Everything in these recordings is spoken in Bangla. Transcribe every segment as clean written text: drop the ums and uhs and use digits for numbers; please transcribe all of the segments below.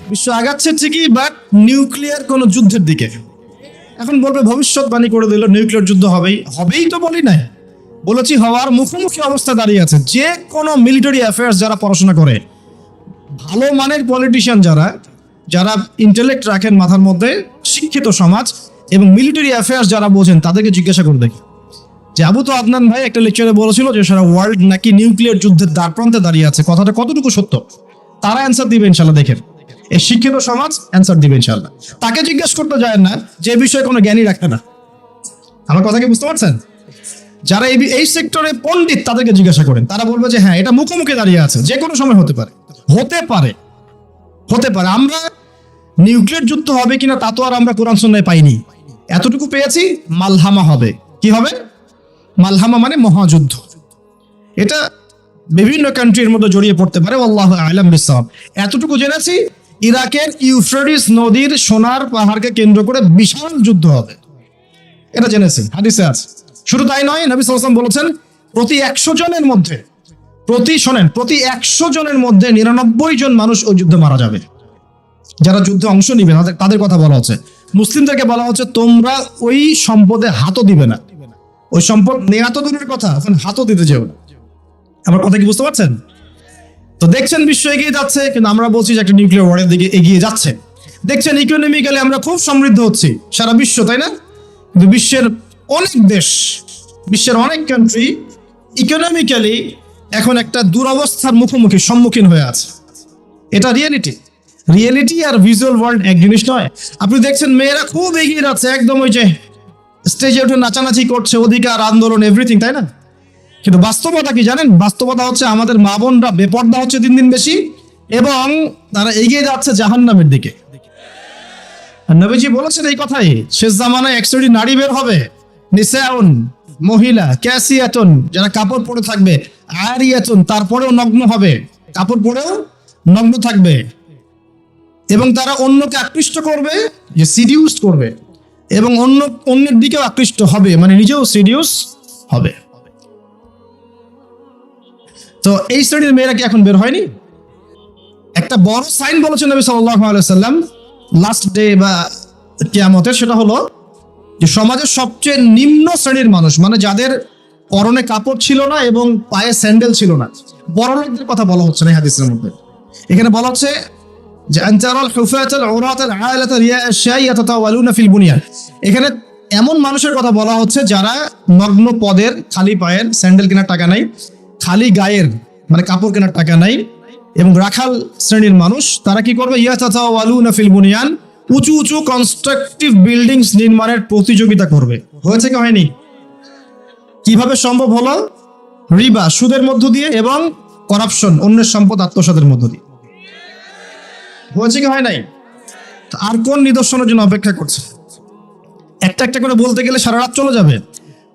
বিশ্ব আগাচ্ছে ঠিকই, বাট নিউক্লিয়ার কোন যুদ্ধের দিকে। এখন বলবে ভবিষ্যৎবাণী করে দিল নিউক্লিয়ার যুদ্ধ হবেই, হবেই তো বলি নাই, বলেছি হওয়ার মুখোমুখি অবস্থা দাঁড়িয়ে আছে। যে কোনো মিলিটারি অ্যাফেয়ার্স যারা পড়াশোনা করে, ভালো মানের পলিটিশিয়ান যারা যারা ইন্টেলেক্ট রাখেন মাথার মধ্যে, শিক্ষিত সমাজ এবং মিলিটারি অ্যাফেয়ার্স যারা বোঝেন, তাদেরকে জিজ্ঞাসা করে দেখি যে আবু তো আদনান ভাই একটা লেকচারে বলেছিল যে সারা ওয়ার্ল্ড নাকি নিউক্লিয়ার যুদ্ধের দ্বারপ্রান্তে দাঁড়িয়ে আছে, কথাটা কতটুকু সত্য? তারা অ্যান্সার দিবে ইনশাল্লাহ। দেখেন, এই শিক্ষিত সমাজ অ্যান্সার দিবে ইনশাল্লাহ। তাকে জিজ্ঞেস করতে যায় না যে বিষয়ে কোনো জ্ঞানী রাখে না। আমার কথা কি বুঝতে পারছেন? যারা এই সেক্টরে পণ্ডিত তাদেরকে জিজ্ঞাসা করেন, তারা বলবে যে হ্যাঁ, এটা মুখোমুখি দাঁড়িয়ে আছে, যে কোনো সময় হতে পারে, হতে পারে, হতে পারে। আমরা নিউক্লিয়ার যুদ্ধ হবে কিনা তা তো আর আমরা কোরআন সুন্নাহয় পাইনি, এতটুকু পেয়েছি মালহামা হবে। কি হবে? মালহামা মানে মহাযুদ্ধ। এটা বিভিন্ন কান্ট্রির মধ্যে জড়িয়ে পড়তে পারে, আল্লাহু আ'লাম বিসসাওয়াব। এতটুকু জেনেছি ইরাকের ইউফ্রেটিস নদীর সোনার পাহাড়কে কেন্দ্র করে বিশাল যুদ্ধ হবে, এটা জেনেছি, হাদিসে আছে। শুধু তাই নয়, নবী সাল্লাল্লাহু আলাইহি ওয়াসাল্লাম বলেছেন প্রতি 100 জনের মধ্যে, প্রতি 100 জনের মধ্যে 99 জন মানুষ ওই যুদ্ধে মারা যাবে। যারা যুদ্ধে অংশ নিবে তাদের কথা বলা হচ্ছে। মুসলিমদেরকে বলা হচ্ছে তোমরা ওই সম্পদে হাতও দিবে না, ওই সম্পদ নেয়া তো দূরের কথা, এখন হাতও দিতে যেও না। আমার কথা কি বুঝতে পারছেন? তো দেখছেন বিশ্ব এগিয়ে যাচ্ছে, কিন্তু আমরা বলছি যে একটা নিউক্লিয়ার ওয়ারের দিকে এগিয়ে যাচ্ছে। দেখছেন ইকোনমিক্যালি আমরা খুব সমৃদ্ধ হচ্ছি, সারা বিশ্ব, তাই না? কিন্তু বিশ্বের অনেক দেশ, বিশ্বের অনেক কান্ট্রি ইকোনমিক্যালি এখন একটা দুরবস্থার সম্মুখীন হয়ে আছে। এটা রিয়েলিটি আর ভিজুয়াল ওয়ার্ল্ড এক জিনিস নয়। আপনি দেখছেন মেয়েরা খুব এগিয়ে যাচ্ছে, একদম ওই যে স্টেজে উঠে নাচানাচি করছে, অধিকার আন্দোলন এভরিথিং, তাই না? কিন্তু বাস্তবতা কি জানেন? বাস্তবতা হচ্ছে আমাদের মা বোনরা বেপর্দা হচ্ছে দিন দিন বেশি, এবং তারা এগিয়ে যাচ্ছে জাহান্নামের দিকে। নবীজি বলেছেন এই কথাই, শেষ জামানায় এক শ্রেণী নারী বের হবে, নিসাউন, মহিলা, ক্যাসিয়াতুন, যারা কাপড় পরে থাকবে, আরিয়াতুন, তারপরেও নগ্ন হবে, কাপড় পরেও নগ্ন থাকবে, এবং তারা অন্যকে আকৃষ্ট করবে, যে সিডিউস করবে, এবং অন্যের দিকেও আকৃষ্ট হবে, মানে নিজেও সিডিউস হবে। তো এই শ্রেণীর মেয়েরা কি এখন বের হয়নি? একটা বড় সাইন বলেছেন নবী সাল্লাল্লাহু আলাইহি ওয়াসাল্লাম লাস্ট ডে বা কিয়ামতের, সেটা হলো যে সমাজের সবচেয়ে নিম্ন শ্রেণীর মানুষ, মানে যাদের পরনে কাপড় ছিল না এবং পায়ে স্যান্ডেল ছিল না, বড় লোকদের কথা বলা হচ্ছে না এই হাদিসের মধ্যে। এখানে বলা হচ্ছে যে আনতারাল হুফাতাল উরাতাল আলাতা রিয়া আশ-শাই ইয়াতাতাওয়ালুনা ফিল বুনিয়ান। এখানে এমন মানুষের কথা বলা হচ্ছে যারা নগ্ন পদের, খালি পায়ের, স্যান্ডেল কেনার টাকা নাই, খালি গায়ের মানে কাপড় কেনার টাকা নাই, এবং রাখাল শ্রেণীর মানুষ, তারা কি করবে? ইয়াতাতাওয়ালুনা ফিল বুনিয়ান, উঁচু উঁচু কনস্ট্রাকটিভ বিল্ডিংস নির্মাণের প্রতিযোগিতা করবে। হয়েছে কি হয়নি? কিভাবে সম্ভব হলো? রিবা, সুদের মধ্য দিয়ে, এবং করাপশন, অন্যের সম্পদ আত্মসাতের মধ্য দিয়ে। হয়েছে কি হয় নাই? আর কোন নিদর্শনের জন্য অপেক্ষা করছে? একটা একটা করে বলতে গেলে সারা রাত চলে যাবে।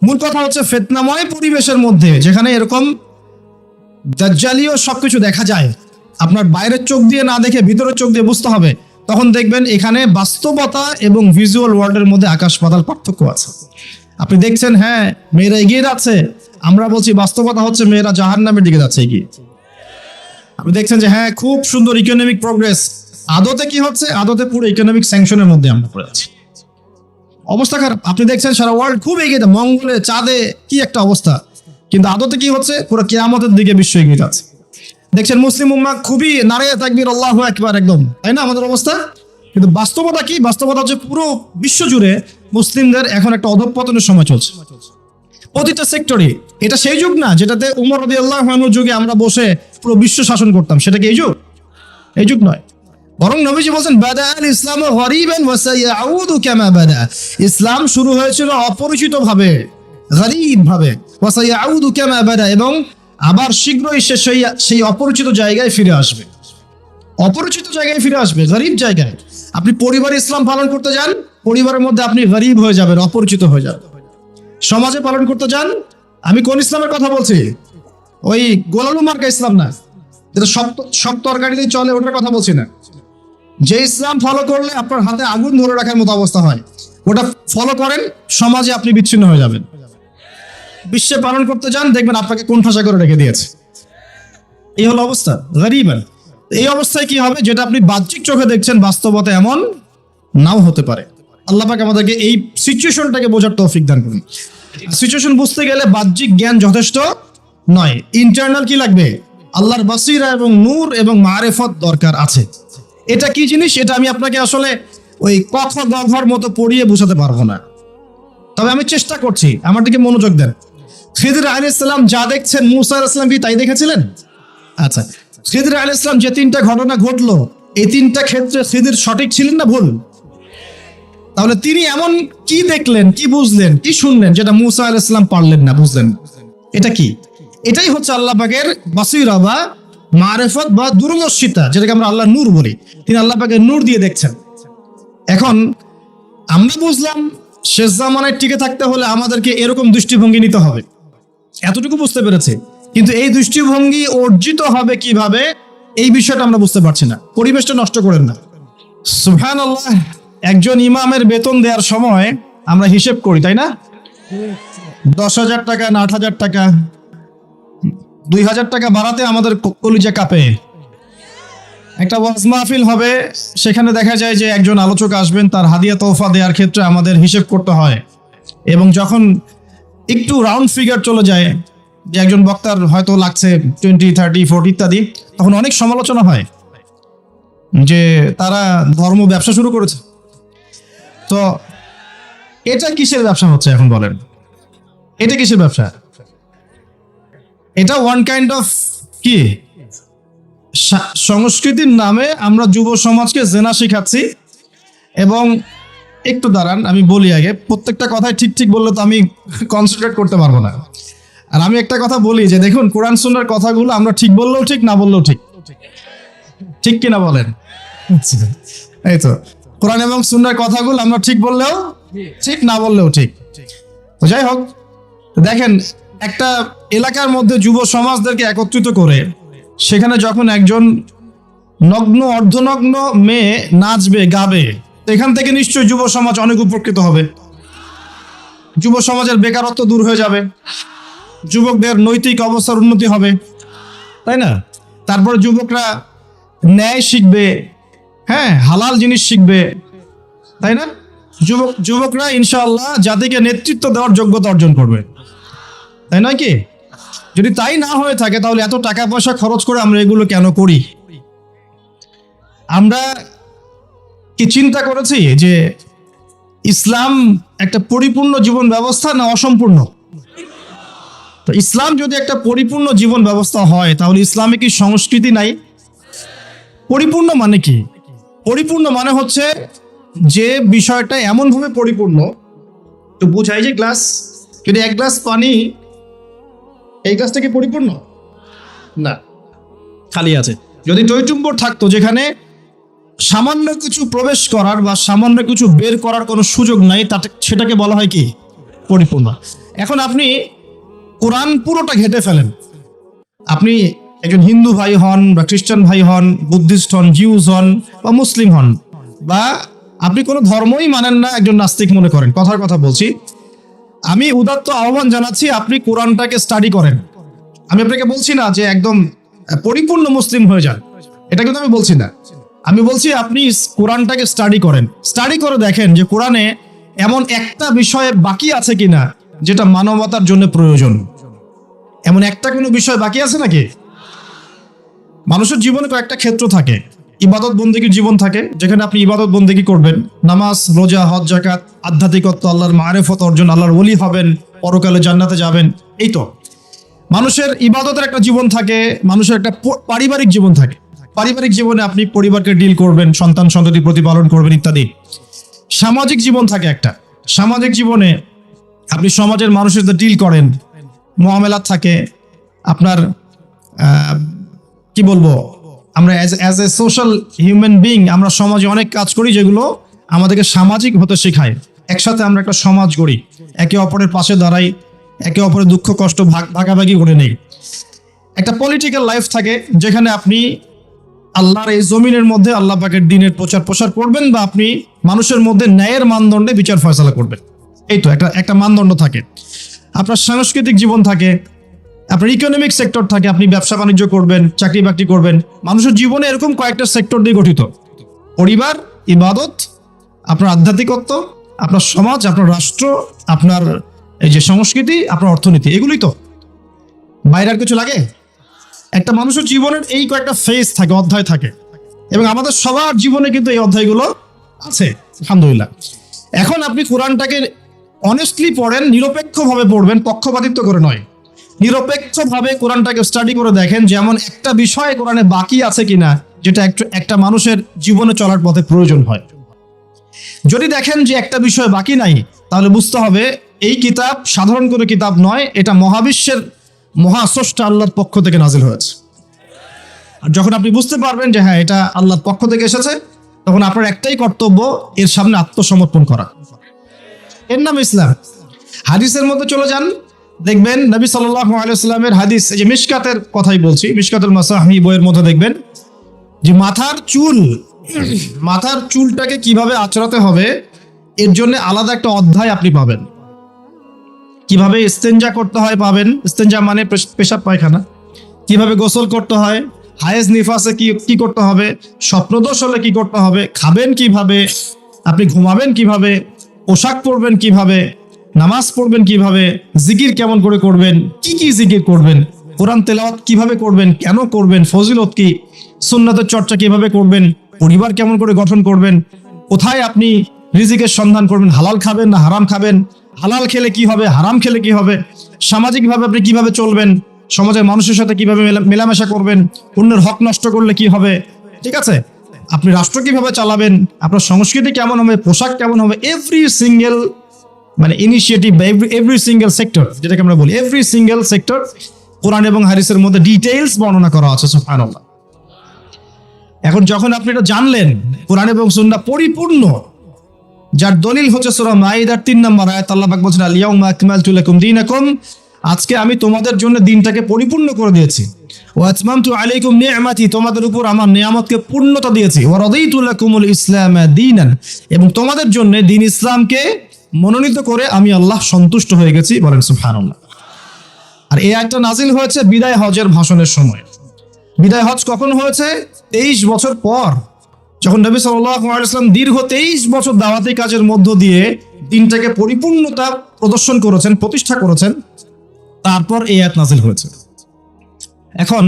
মূল কথা হচ্ছে ফিতনাময় পরিবেশের মধ্যে, যেখানে এরকম দাজ্জালীয় সবকিছু দেখা যায়, আপনার বাইরের চোখ দিয়ে না দেখে ভিতরের চোখ দিয়ে বুঝতে হবে, তখন দেখবেন এখানে বাস্তবতা এবং ভিজুয়াল ওয়ার্ল্ডের মধ্যে আকাশ পাতাল পার্থক্য আছে। আপনি দেখছেন হ্যাঁ মেয়েরা এগিয়ে যাচ্ছে, আমরা বলছি বাস্তবতা হচ্ছে মেয়েরা জাহান্নামের দিকে যাচ্ছে এগিয়ে। আপনি দেখছেন যে হ্যাঁ খুব সুন্দর ইকোনমিক প্রোগ্রেস, আদতে কি হচ্ছে? আদতে পুরো ইকোনমিক স্যাংশনের মধ্যে আমরা পড়ে আছি, অবস্থা খারাপ। আপনি দেখছেন সারা ওয়ার্ল্ড খুব এগিয়ে যাচ্ছে, মঙ্গলে, চাঁদে, কি একটা অবস্থা, কিন্তু আদতে কি হচ্ছে? পুরো কিয়ামতের দিকে বিশ্ব এগিয়ে যাচ্ছে। দেখছেন মুসলিম উম্মাহ খুবই নারায়ে তাকবীর, আল্লাহু আকবার, একদম, তাই না আমাদের অবস্থা? কিন্তু বাস্তবতা কি? বাস্তবতা হচ্ছে পুরো বিশ্ব জুড়ে মুসলিমদের এখন একটা অধঃপতনের সময় চলছে, প্রতিটা সেক্টরে। এটা সেই যুগ না যেটাতে উমর রাদিয়াল্লাহু আনহুর যুগে আমরা বসে পুরো বিশ্ব শাসন করতাম, সেটা কি এই যুগ? এই যুগ নয়। বরং নবীজি বলেন বাদাআল ইসলামু গরীবান ওয়া সায়াউদু কামা বাদা। ইসলাম শুরু হয়েছিল অপরিচিত ভাবে, গরীব ভাবে, ওয়া সায়াউদু কামা বাদা, এবং আবার শীঘ্রই সেই অপরিচিত জায়গায় ফিরে আসবে। অপরিচিত জায়গায় ফিরে আসবে, গরীব জায়গায়। আপনি পরিবারে ইসলাম পালন করতে যান, পরিবারের মধ্যে আপনি গরীব হয়ে যাবেন, অপরিচিত হয়ে যাবেন। সমাজে পালন করতে যান, আমি কোন ইসলামের কথা বলছি? ওই গোলালু মার্কা ইসলাম না, যেটা সব তরকারিতেই চলে, ওটার কথা বলছি না। যে ইসলাম ফলো করলে আপনার হাতে আগুন ধরে রাখার মতো অবস্থা হয়, ওটা ফলো করেন, সমাজে আপনি বিচ্ছিন্ন হয়ে যাবেন। বিশ্বে পালন করতে যান, দেখবেন আপনাকে কোণঠাসা করে রেখে দিয়েছে। এই হলো অবস্থা, গরীবান। এই অবস্থায় কি হবে, যেটা আপনি বাহ্যিক চোখে দেখছেন বাস্তবতা এমন নাও হতে পারে। আল্লাহ পাক আমাদেরকে এই সিচুয়েশনটাকে বোঝার তৌফিক দান করুন। সিচুয়েশন বুঝতে গেলে বাহ্যিক জ্ঞান যথেষ্ট নয়, ইন্টারনাল কি লাগবে, আল্লাহর বাসিরা এবং নূর এবং মারেফত দরকার আছে। এটা কি জিনিস, এটা আমি আপনাকে আসলে ওই কথা গঘর মতো পড়িয়ে বোঝাতে পারবো না, তবে আমি চেষ্টা করছি, আমার দিকে মনোযোগ দেন। খিদর আলাইহিস সালাম যা দেখছেন মূসা আলাইহিস সালাম কি তাই দেখেছিলেন? আচ্ছা, খিদর আলাইহিস সালাম যে তিনটা ঘটনা ঘটলো, এই তিনটা ক্ষেত্রে খিদর সঠিক ছিলেন না ভুল? তাহলে তিনি এমন কি দেখলেন, কি বুঝলেন, কি শুনলেন যেটা মূসা আলাইহিস সালাম পারলেন না, বুঝলেন? এটা কি? এটাই হচ্ছে আল্লাহ পাকের বাসিরা বা মারেফত বা দূরদর্শিতা, যেটাকে আমরা আল্লাহ নূর বলি। তিনি আল্লাহ পাকের নূর দিয়ে দেখছেন। এখন আমরা বুঝলাম শেষ জামানায় টিকে থাকতে হলে আমাদেরকে এরকম দৃষ্টিভঙ্গি নিতে হবে, এতটুকু বুঝতে পেরেছি। কিন্তু এই দৃষ্টিভঙ্গি অর্জিত হবে কিভাবে, এই বিষয়টা আমরা বুঝতে পারছি না। পরিবেশটা নষ্ট করেন না। সুবহানাল্লাহ, একজন ইমামের বেতন দেওয়ার সময় আমরা হিসেব করি, তাই না? 10,000 টাকা না 8,000 টাকা, 2,000 টাকা বাড়াতে আমাদের কলিজা কাঁপে। একটা ওয়াজ মাহফিল হবে, সেখানে দেখা যায় যে একজন আলোচক আসবেন, তার হাদিয়া তোহফা দেওয়ার ক্ষেত্রে আমাদের হিসেব করতে হয়। এবং যখন একটু রাউন্ড ফিগার চলে যায়, যে একজন বক্তার হয়তো লাগছে 20, 30, 40 ইত্যাদি, তখন অনেক সমালোচনা হয় যে তারা ধর্ম ব্যবসা শুরু করেছে। তো এটা কিসের ব্যবসা হচ্ছে এখন বলেন? এটা কিসের ব্যবসা? এটা ওয়ান কাইন্ড অফ কি সংস্কৃতির নামে আমরা যুব সমাজকে জেনা শিখাচ্ছি। এবং একটু দাঁড়ান, আমি বলি আগে, প্রত্যেকটা কথাই ঠিক ঠিক বললে তো আমি কনসেন্ট্রেট করতে পারবো না। আর আমি একটা কথা বলি যে দেখুন, কোরআন সুন্নাহর কথাগুলো আমরা ঠিক বললেও ঠিক, না বললেও ঠিক, ঠিক কিনা বলেন? এই তো, কোরআন এবং সুন্নাহর কথাগুলো আমরা ঠিক বললেও ঠিক, না বললেও ঠিক। তো যাই হোক, দেখেন, একটা এলাকার মধ্যে যুব সমাজদেরকে একত্রিত করে সেখানে যখন একজন নগ্ন অর্ধনগ্ন মেয়ে নাচবে, গাবে, এখান থেকে নিশ্চয়ই যুব সমাজ অনেক উপকৃত হবে। যুব সমাজের বেকারত্ব দূর হয়ে যাবে, যুবকদের নৈতিক অবস্থার উন্নতি হবে, তাই না? তারপরে যুবকরা ন্যায় শিখবে, হ্যাঁ, হালাল জিনিস শিখবে, তাই না? যুবকরা ইনশাআল্লাহ জাতিকে নেতৃত্ব দেওয়ার যোগ্যতা অর্জন করবে, তাই নয় কি? যদি তাই না হয়ে থাকে, তাহলে এত টাকা পয়সা খরচ করে আমরা এগুলো কেন করি? আমরা কি চিন্তা করেছি যে ইসলাম একটা পরিপূর্ণ জীবন ব্যবস্থা না অসম্পূর্ণ? তো ইসলাম যদি একটা পরিপূর্ণ জীবন ব্যবস্থা হয়, তাহলে ইসলামে কি সংস্কৃতি নাই? পরিপূর্ণ মানে কি? পরিপূর্ণ মানে হচ্ছে যে বিষয়টা এমনভাবে পরিপূর্ণ, তো বুঝাই যে গ্লাস, যদি এক গ্লাস পানি, এই গ্লাসটা কি পরিপূর্ণ? না, খালি আছে। যদি টইটুম্বর থাকতো যেখানে সামান্য কিছু প্রবেশ করার বা সামান্য কিছু বের করার কোনো সুযোগ নাই, তাতে সেটাকে বলা হয় কি? পরিপূর্ণ। এখন আপনি কোরআন পুরোটা ঘেটে ফেলেন, আপনি একজন হিন্দু ভাই হন বা খ্রিস্টান ভাই হন, বুদ্ধিস্ট হন, জিউস হন বা মুসলিম হন, বা আপনি কোনো ধর্মই মানেন না, একজন নাস্তিক মনে করেন, কথার কথা বলছি, আমি উদাত্ত আহ্বান জানাচ্ছি আপনি কোরআনটাকে স্টাডি করেন। আমি আপনাকে বলছি না যে একদম পরিপূর্ণ মুসলিম হয়ে যান, এটা কিন্তু আমি বলছি না। আমি বলছি আপনি কোরআনটাকে স্টাডি করেন, স্টাডি করে দেখেন যে কোরআনে এমন একটা বিষয়ে বাকি আছে কিনা যেটা মানবতার জন্য প্রয়োজন। এমন একটা কোনো বিষয় বাকি আছে নাকি? মানুষের জীবনে কয়েকটা ক্ষেত্র থাকে, ইবাদত বন্দেগীর জীবন থাকে, যেখানে আপনি ইবাদত বন্দেগী করবেন, নামাজ, রোজা, হজ, যাকাত, আধ্যাত্মিকত্ব, আল্লাহর মারেফত অর্জন, আল্লাহর ওলি হবেন, পরকালে জান্নাতে যাবেন। এই তো মানুষের ইবাদতের একটা জীবন থাকে, মানুষের একটা পারিবারিক জীবন থাকে। পারিবারিক জীবনে আপনি পরিবারকে ডিল করবেন, সন্তান সন্ততি প্রতিপালন করবেন ইত্যাদি। সামাজিক জীবন থাকে একটা, সামাজিক জীবনে আপনি সমাজের মানুষের সাথে ডিল করেন, মুআমালাত থাকে আপনার। কি বলবো, আমরা as a social human being আমরা সমাজে অনেক কাজ করি যেগুলো আমাদেরকে সামাজিক হতে শেখায়। একসাথে আমরা একটা সমাজ গড়ি, একে অপরের পাশে দাঁড়াই, একে অপরের দুঃখ কষ্ট ভাগাভাগি করে নেই। একটা পলিটিক্যাল লাইফ থাকে যেখানে আপনি আল্লাহর এই জমিনের মধ্যে আল্লাহ পাকের দ্বীনের প্রচার প্রসার করবেন, বা আপনি মানুষের মধ্যে ন্যায়ের মানদণ্ডে বিচার ফয়সালা করবেন। এই তো একটা মানদণ্ড থাকে। আপনার সাংস্কৃতিক জীবন থাকে, আপনার ইকোনমিক সেক্টর থাকে, আপনি ব্যবসা বাণিজ্য করবেন, চাকরি বাকরি করবেন। মানুষের জীবনে এরকম কয়েকটা সেক্টর দিয়ে গঠিত: পরিবার, ইবাদত, আপনার আধ্যাত্মিকত্ব, আপনার সমাজ, আপনার রাষ্ট্র, আপনার এই যে সংস্কৃতি, আপনার অর্থনীতি। এগুলোই তো, বাইরে আর কিছু লাগে? একটা মানুষের জীবনের এই কয়েকটা ফেজ থাকে, অধ্যায় থাকে, এবং আমাদের সবার জীবনে কিন্তু এই অধ্যায়গুলো আছে, আলহামদুলিল্লাহ। এখন আপনি কোরআনটাকে অনেস্টলি পড়েন, নিরপেক্ষভাবে পড়বেন, পক্ষপাতিত্ব করে নয়। নিরপেক্ষভাবে কোরআনটাকে স্টাডি করে দেখেন যেমন একটা বিষয় কোরআনে বাকি আছে কিনা, যেটা একটা মানুষের জীবনে চলার পথে প্রয়োজন হয়। যদি দেখেন যে একটা বিষয় বাকি নাই, তাহলে বুঝতে হবে এই কিতাব সাধারণ কোনো কিতাব নয়, এটা মহাবিশ্বের মহাস্রষ্টা আল্লাহর পক্ষ থেকে নাজিল হয়েছে। আর যখন আপনি বুঝতে পারবেন যে হ্যাঁ এটা আল্লাহর পক্ষ থেকে এসেছে, তখন আপনার একটাই কর্তব্য, এর সামনে আত্মসমর্পণ করা। এর নাম ইসলাম। হাদিসের মধ্যে চলে যান, দেখবেন নবী সাল্লাল্লাহু আলাইহি ওয়াসাল্লামের হাদিস, এই যে মিশকাতের কথাই বলছি, মিশকাতুল মাসাহি বইয়ের মধ্যে দেখবেন যে মাথার চুলটাকে কিভাবে আঁচড়াতে হবে এর জন্য আলাদা একটা অধ্যায় আপনি পাবেন। কিভাবে ইস্তেঞ্জা করতে হয় পাবেন, ইস্তেঞ্জা মানে পেশাব পায়খানা, কিভাবে গোসল করতে হয়, হায়েজ নিফাসে কি করতে হবে, স্বপ্নদোষ হলে কি করতে হবে, খাবেন কিভাবে, আপনি ঘুমাবেন কিভাবে, পোশাক পরবেন কিভাবে, নামাজ পড়বেন কিভাবে, জিকির কেমন করে করবেন, কি জিকির করবেন, কোরআন তেলাওয়াত কিভাবে করবেন, কেন করবেন, ফজিলত কি, সুন্নাতের চর্চা কিভাবে করবেন, পরিবার কেমন করে গঠন করবেন, কোথায় আপনি রিজিকের সন্ধান করবেন, হালাল খাবেন না হারাম খাবেন, হালাল খেলে কি হবে, হারাম খেলে কি হবে, সামাজিকভাবে আপনি কিভাবে চলবেন, সমাজের মানুষের সাথে কিভাবে মেলামেশা করবেন, অন্যের হক নষ্ট করলে কি হবে, ঠিক আছে, আপনি রাষ্ট্র কিভাবে চালাবেন, আপনার সংস্কৃতি কেমন হবে, পোশাক কেমন হবে, এভরি সিঙ্গেল মানে ইনিশিয়েটিভ বা এভরি সিঙ্গেল সেক্টর, যেটাকে আমরা বলি এভরি সিঙ্গেল সেক্টর কোরআন এবং হাদিসের মধ্যে ডিটেইলস বর্ণনা করা আছে। সুবহানাল্লাহ। এখন যখন আপনি এটা জানলেন, কোরআন এবং সুন্নাহ পরিপূর্ণ, যার দলিল হচ্ছে সূরা মাইদার 3 নম্বর আয়াত, আল্লাহ পাক বলেছেন আল ইয়াউমা আকমালতু লাকুম দীনাকুম, আজকে আমি তোমাদের জন্য দিনটাকে পরিপূর্ণ করে দিয়েছি। ওয়া আতমামতু আলাইকুম নি'মাতি, তোমাদের উপর আমার নিয়ামতকে পূর্ণতা দিয়েছি। ওয়া রাদিতু লাকুমুল ইসলাম দীনান, এবং তোমাদের জন্য দ্বীন ইসলামকে মনোনীত করে আমি আল্লাহ সন্তুষ্ট হয়ে গেছি। বলেন সুবহানাল্লাহ। আর এই আয়াতটা নাজিল হয়েছে বিদায় হজের ভাষণের সময়। বিদায় হজ কখন হয়েছে? 23 বছর পর, যখন নবী সাল্লাল্লাহু আলাইহি ওয়াসাল্লাম দীর্ঘ 23 বছর দাওয়াতি কাজের মধ্য দিয়ে দিনটাকে পরিপূর্ণতা প্রদর্শন করেছেন, প্রতিষ্ঠা করেছেন, তারপর এই আয়াত নাজিল হয়েছে। এখন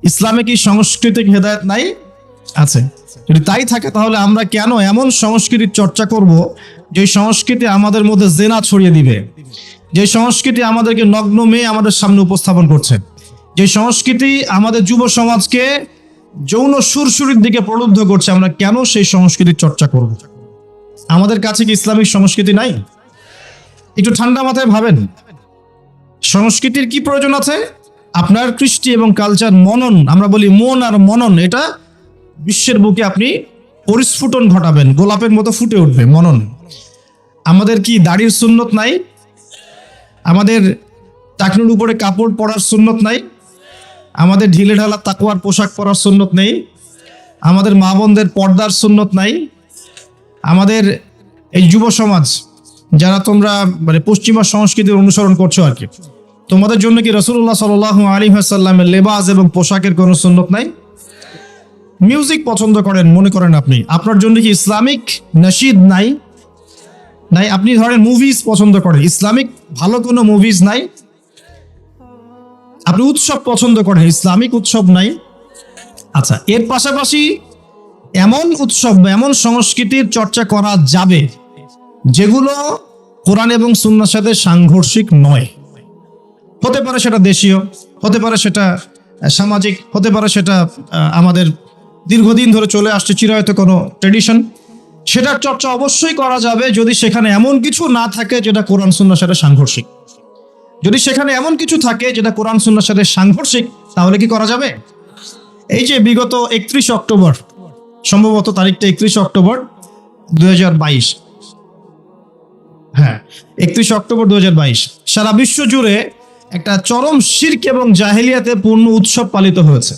ইসলামে কি সাংস্কৃতিক হেদায়েত নাই? আছে। যদি তাই থাকে তাহলে আমরা কেন এমন সংস্কৃতির চর্চা করব যে সংস্কৃতি আমাদের মধ্যে জেনা ছড়িয়ে দিবে, যে সংস্কৃতি আমাদেরকে নগ্ন মেয়ে আমাদের সামনে উপস্থাপন করছে, যে সংস্কৃতি আমাদের যুব সমাজকে যৌন সুরসুরির দিকে প্রলুব্ধ করছে, আমরা কেন সেই সংস্কৃতির চর্চা করব? আমাদের কাছে কি ইসলামিক সংস্কৃতি নাই? একটু ঠান্ডা মাথায় ভাবেন, সংস্কৃতির কি প্রয়োজন আছে? আপনার কৃষ্টি এবং কালচার মনন, আমরা বলি মন আর মনন, এটা বিশ্বের বুকে আপনি পরিস্ফুটন ঘটাবেন, গোলাপের মতো ফুটে উঠবে মনন। আমাদের কি দাড়ির সুন্নত নাই? আমাদের টাকনুর উপরে কাপড় পরার সুন্নত নাই? আমাদের ঢিলে ঢালা তাকওয়ার পোশাক পরার সুন্নত নেই? আমাদের মা বোনদের পর্দার সুন্নত নাই? আমাদের এই যুব সমাজ যারা তোমরা মানে পশ্চিমা সংস্কৃতির অনুসরণ করছো আর কি, তোমাদের জন্য কি রাসূলুল্লাহ সাল্লাল্লাহু আলাইহি ওয়াসাল্লামের লেবাস এবং পোশাকের কোনো সুন্নত নাই? মিউজিক পছন্দ করেন মনে করেন আপনি, আপনার জন্য কি ইসলামিক নাশিদ নাই? আপনি ধরেন মুভিজ পছন্দ করেন, ইসলামিক ভালো কোনো মুভিজ নাই? আপনি উৎসব পছন্দ করেন, ইসলামিক উৎসব নাই? আচ্ছা, এর পাশাপাশি এমন উৎসব বা এমন সংস্কৃতির চর্চা করা যাবে যেগুলো কোরআন এবং সুন্নাহর সাথে সাংঘর্ষিক নয়। হতে পারে সেটা দেশীয়, হতে পারে সেটা সামাজিক, হতে পারে সেটা আমাদের দীর্ঘদিন ধরে চলে আসছে চিরায়ত কোনো ট্র্যাডিশন। সেটার চর্চা অবশ্যই করা যাবে যদি সেখানে এমন কিছু না থাকে যেটা কোরআন সুন্নাহর সাথে সাংঘর্ষিক। যদি সেখানে এমন কিছু থাকে যেটা কোরআন সুন্নাহর সাথে সাংঘর্ষিক, তাহলে কি করা যাবে? এই যে বিগত 31 অক্টোবর, সম্ভবত তারিখটা 31 অক্টোবর 2022, হ্যাঁ 31 অক্টোবর 2022, সারা বিশ্ব জুড়ে একটা চরম শিরক এবং জাহেলিয়াতে পূর্ণ উৎসব পালিত হয়েছে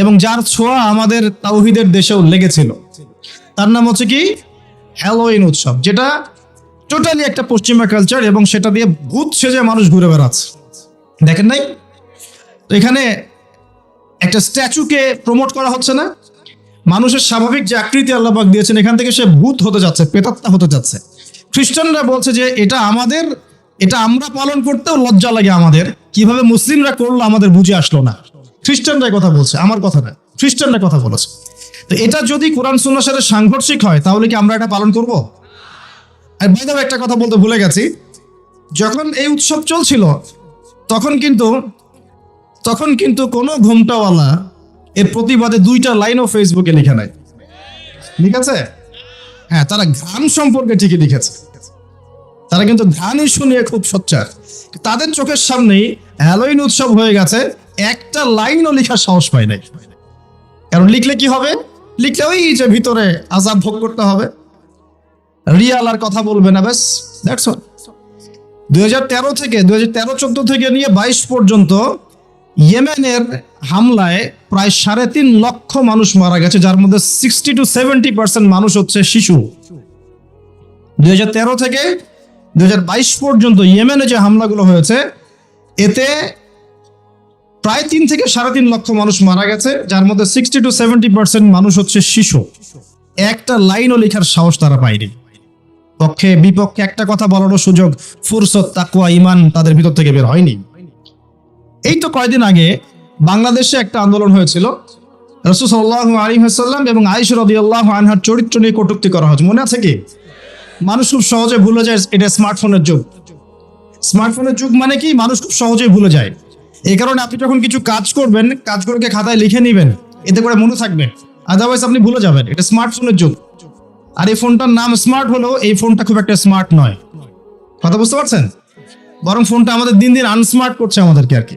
এবং যার ছোঁয়া আমাদের তাওহীদের দেশেও লেগেছিল। তার নাম হচ্ছে কি? হ্যালোইন উৎসব, যেটা টোটালি একটা পশ্চিমা কালচার এবং সেটা দিয়ে ভূত সেজে মানুষ ঘুরে বেড়াচ্ছে। দেখেন নাই তো এখানে একটা স্ট্যাচুকে প্রমোট করা হচ্ছে না, মানুষের স্বাভাবিক যে আকৃতি আল্লাহ পাক দিয়েছেন এখান থেকে সে ভূত হতে যাচ্ছে, প্রেতাত্মা হতে যাচ্ছে। খ্রিস্টানরা বলছে যে এটা আমরা পালন করতেও লজ্জা লাগে আমাদের, কিভাবে মুসলিমরা করলো আমাদের বুঝে আসলো না। খ্রিস্টানরা কথা বলছে, আমার কথা না, খ্রিস্টানরা কথা বলেছে। তো এটা যদি কোরআন সুন্নাহর সাথে সাংঘর্ষিক হয় তাহলে কি আমরা এটা পালন করব? আর বাই দ্য ওয়ে একটা কথা বলতে ভুলে গেছি, যখন এই উৎসব চলছিল তখন কিন্তু কোনো ঘোমটাওয়ালা এর প্রতিবাদে 2টা লাইনও ফেসবুকে লিখে নাই, ঠিক আছে? হ্যাঁ, তারা ঘ্রাণ সম্পর্কে ঠিকই লিখেছে, তারা কিন্তু ঘ্রাণ ইস্যু নিয়ে খুব সোচ্চার। তাদের চোখের সামনেই হ্যালোইন উৎসব হয়ে গেছে, একটা লাইনও লেখার সাহস পায় নাই। কারণ লিখলে কি হবে? লিখলে ওই যে ভিতরে আযাব ভোগ করতে হবে, রিয়াল আর কথা বলবে না, ব্যাস, দ্যাটস অল। 2013-14 থেকে নিয়ে 22 পর্যন্ত ইয়েমেনের হামলায় প্রায় 3.5 লক্ষ মানুষ মারা গেছে, যার মধ্যে 60-70% মানুষ হচ্ছে শিশু। 2013 থেকে 2022 পর্যন্ত ইয়েমেনে যে হামলাগুলো হয়েছে এতে প্রায় 3 থেকে 3.5 লক্ষ মানুষ মারা গেছে, যার মধ্যে 60-70% মানুষ হচ্ছে শিশু। একটা লাইনও লেখার সাহস তারা পায়নি। পক্ষে বিপক্ষে একটা কথা বলারও সুযোগ, ফুরসত, তাকওয়া, ঈমান তাদের ভিতর থেকে বের হয়নি। এই তো কয়েকদিন আগে বাংলাদেশে একটা আন্দোলন হয়েছিল, রাসূল সাল্লাল্লাহু আলাইহি ওয়াসাল্লাম এবং আয়েশা রাদিয়াল্লাহু আনহার চরিত্র নিয়ে কটূক্তি করা হয়েছে, মনে আছে কি? মানুষ খুব সহজে ভুলে যায়, এটা স্মার্টফোনের যুগ। স্মার্টফোনের যুগ মানে কি? মানুষ খুব সহজেই ভুলে যায়। এই কারণে আপনি যখন কিছু কাজ করবেন, কাজগুলোকে খাতায় লিখে নেবেন, এতে করে মনে থাকবে, আদারওয়াইজ আপনি ভুলে যাবেন। এটা স্মার্টফোনের যুগ। আর এই ফোনটার নাম স্মার্ট হলেও এই ফোনটা খুব একটা স্মার্ট নয়, কথা বুঝতে পারছেন? বরং ফোনটা আমাদের দিন দিন আনস্মার্ট করছে আমাদেরকে আর কি।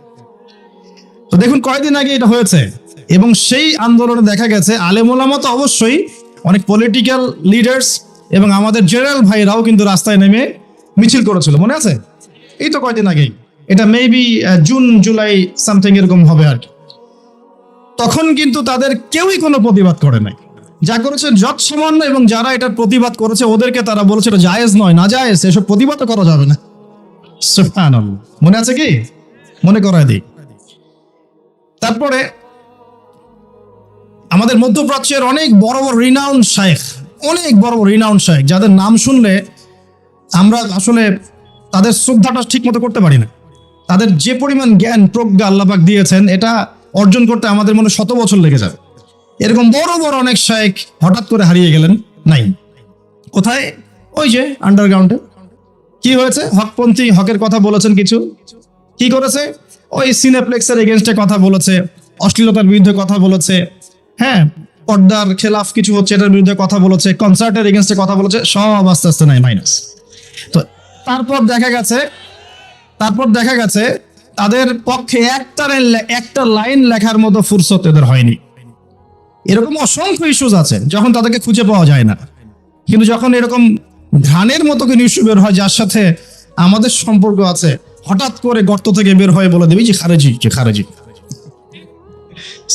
তো দেখুন কয়েকদিন আগে এটা হয়েছে, এবং সেই আন্দোলনে দেখা গেছে আলেম ওলামা তো অবশ্যই, অনেক পলিটিক্যাল লিডার্স এবং আমাদের জেনারেল ভাইরাও কিন্তু রাস্তায় নেমে মিছিল করেছিল, মনে আছে? এই তো কয়েকদিন আগেই, এটা মেবি জুন জুলাই সামথিং এরকম হবে আর কি। তখন কিন্তু তাদের কেউই কোনো প্রতিবাদ করে নাই, যা করেছে যত সামান্য, এবং যারা এটার প্রতিবাদ করেছে ওদেরকে তারা বলেছে এটা জায়েজ নয়, না জায়েজ, এসব প্রতিবাদ করা যাবে না। সুবহানাল্লাহ, মনে আছে কি? মনে করায় দিই। তারপরে আমাদের মধ্যপ্রাচ্যের অনেক বড় বড় রিনাউন্ড শায়েখ, যাদের নাম শুনলে আমরা আসলে তাদের শ্রদ্ধাটা ঠিক মতো করতে পারি না। তাদের যে পরিমাণ জ্ঞান প্রজ্ঞা আল্লাহ পাক দিয়েছেন, এটা অর্জন করতে আমাদের মনে 100 বছর লেগে যাবে। এরকম বড় বড় অনেক শায়েখ হঠাৎ করে হারিয়ে গেলেন, নাই। কোথায়? ওই যে আন্ডারগ্রাউন্ডে। কি হয়েছে? হকপন্থী, হকের কথা বলেছেন কিছু, কি করেছে? ওই সিনেপ্লেক্সের এগেনস্টে কথা বলেছে, অশ্লীলতার বিরুদ্ধে কথা বলেছে, হ্যাঁ, পর্দার খেলাফ কিছু হচ্ছে এটার বিরুদ্ধে কথা বলেছে, কনসার্টের এগেনস্টে কথা বলেছে, সব আস্তে আস্তে নাই, মাইনাস। তো তারপর দেখা গেছে তাদের পক্ষে একটা লাইন লেখার মতো ফুরসত এদের হয়নি। এরকম অসংখ্য ইস্যুজ আছে যখন তাদেরকে খুঁজে পাওয়া যায় না, কিন্তু যখন এরকম ঘ্রাণের মতো কোনো ইস্যু বের হয় যার সাথে আমাদের সম্পর্ক আছে, হঠাৎ করে গর্ত থেকে বের হয়ে বলে দেবে যে খারেজি।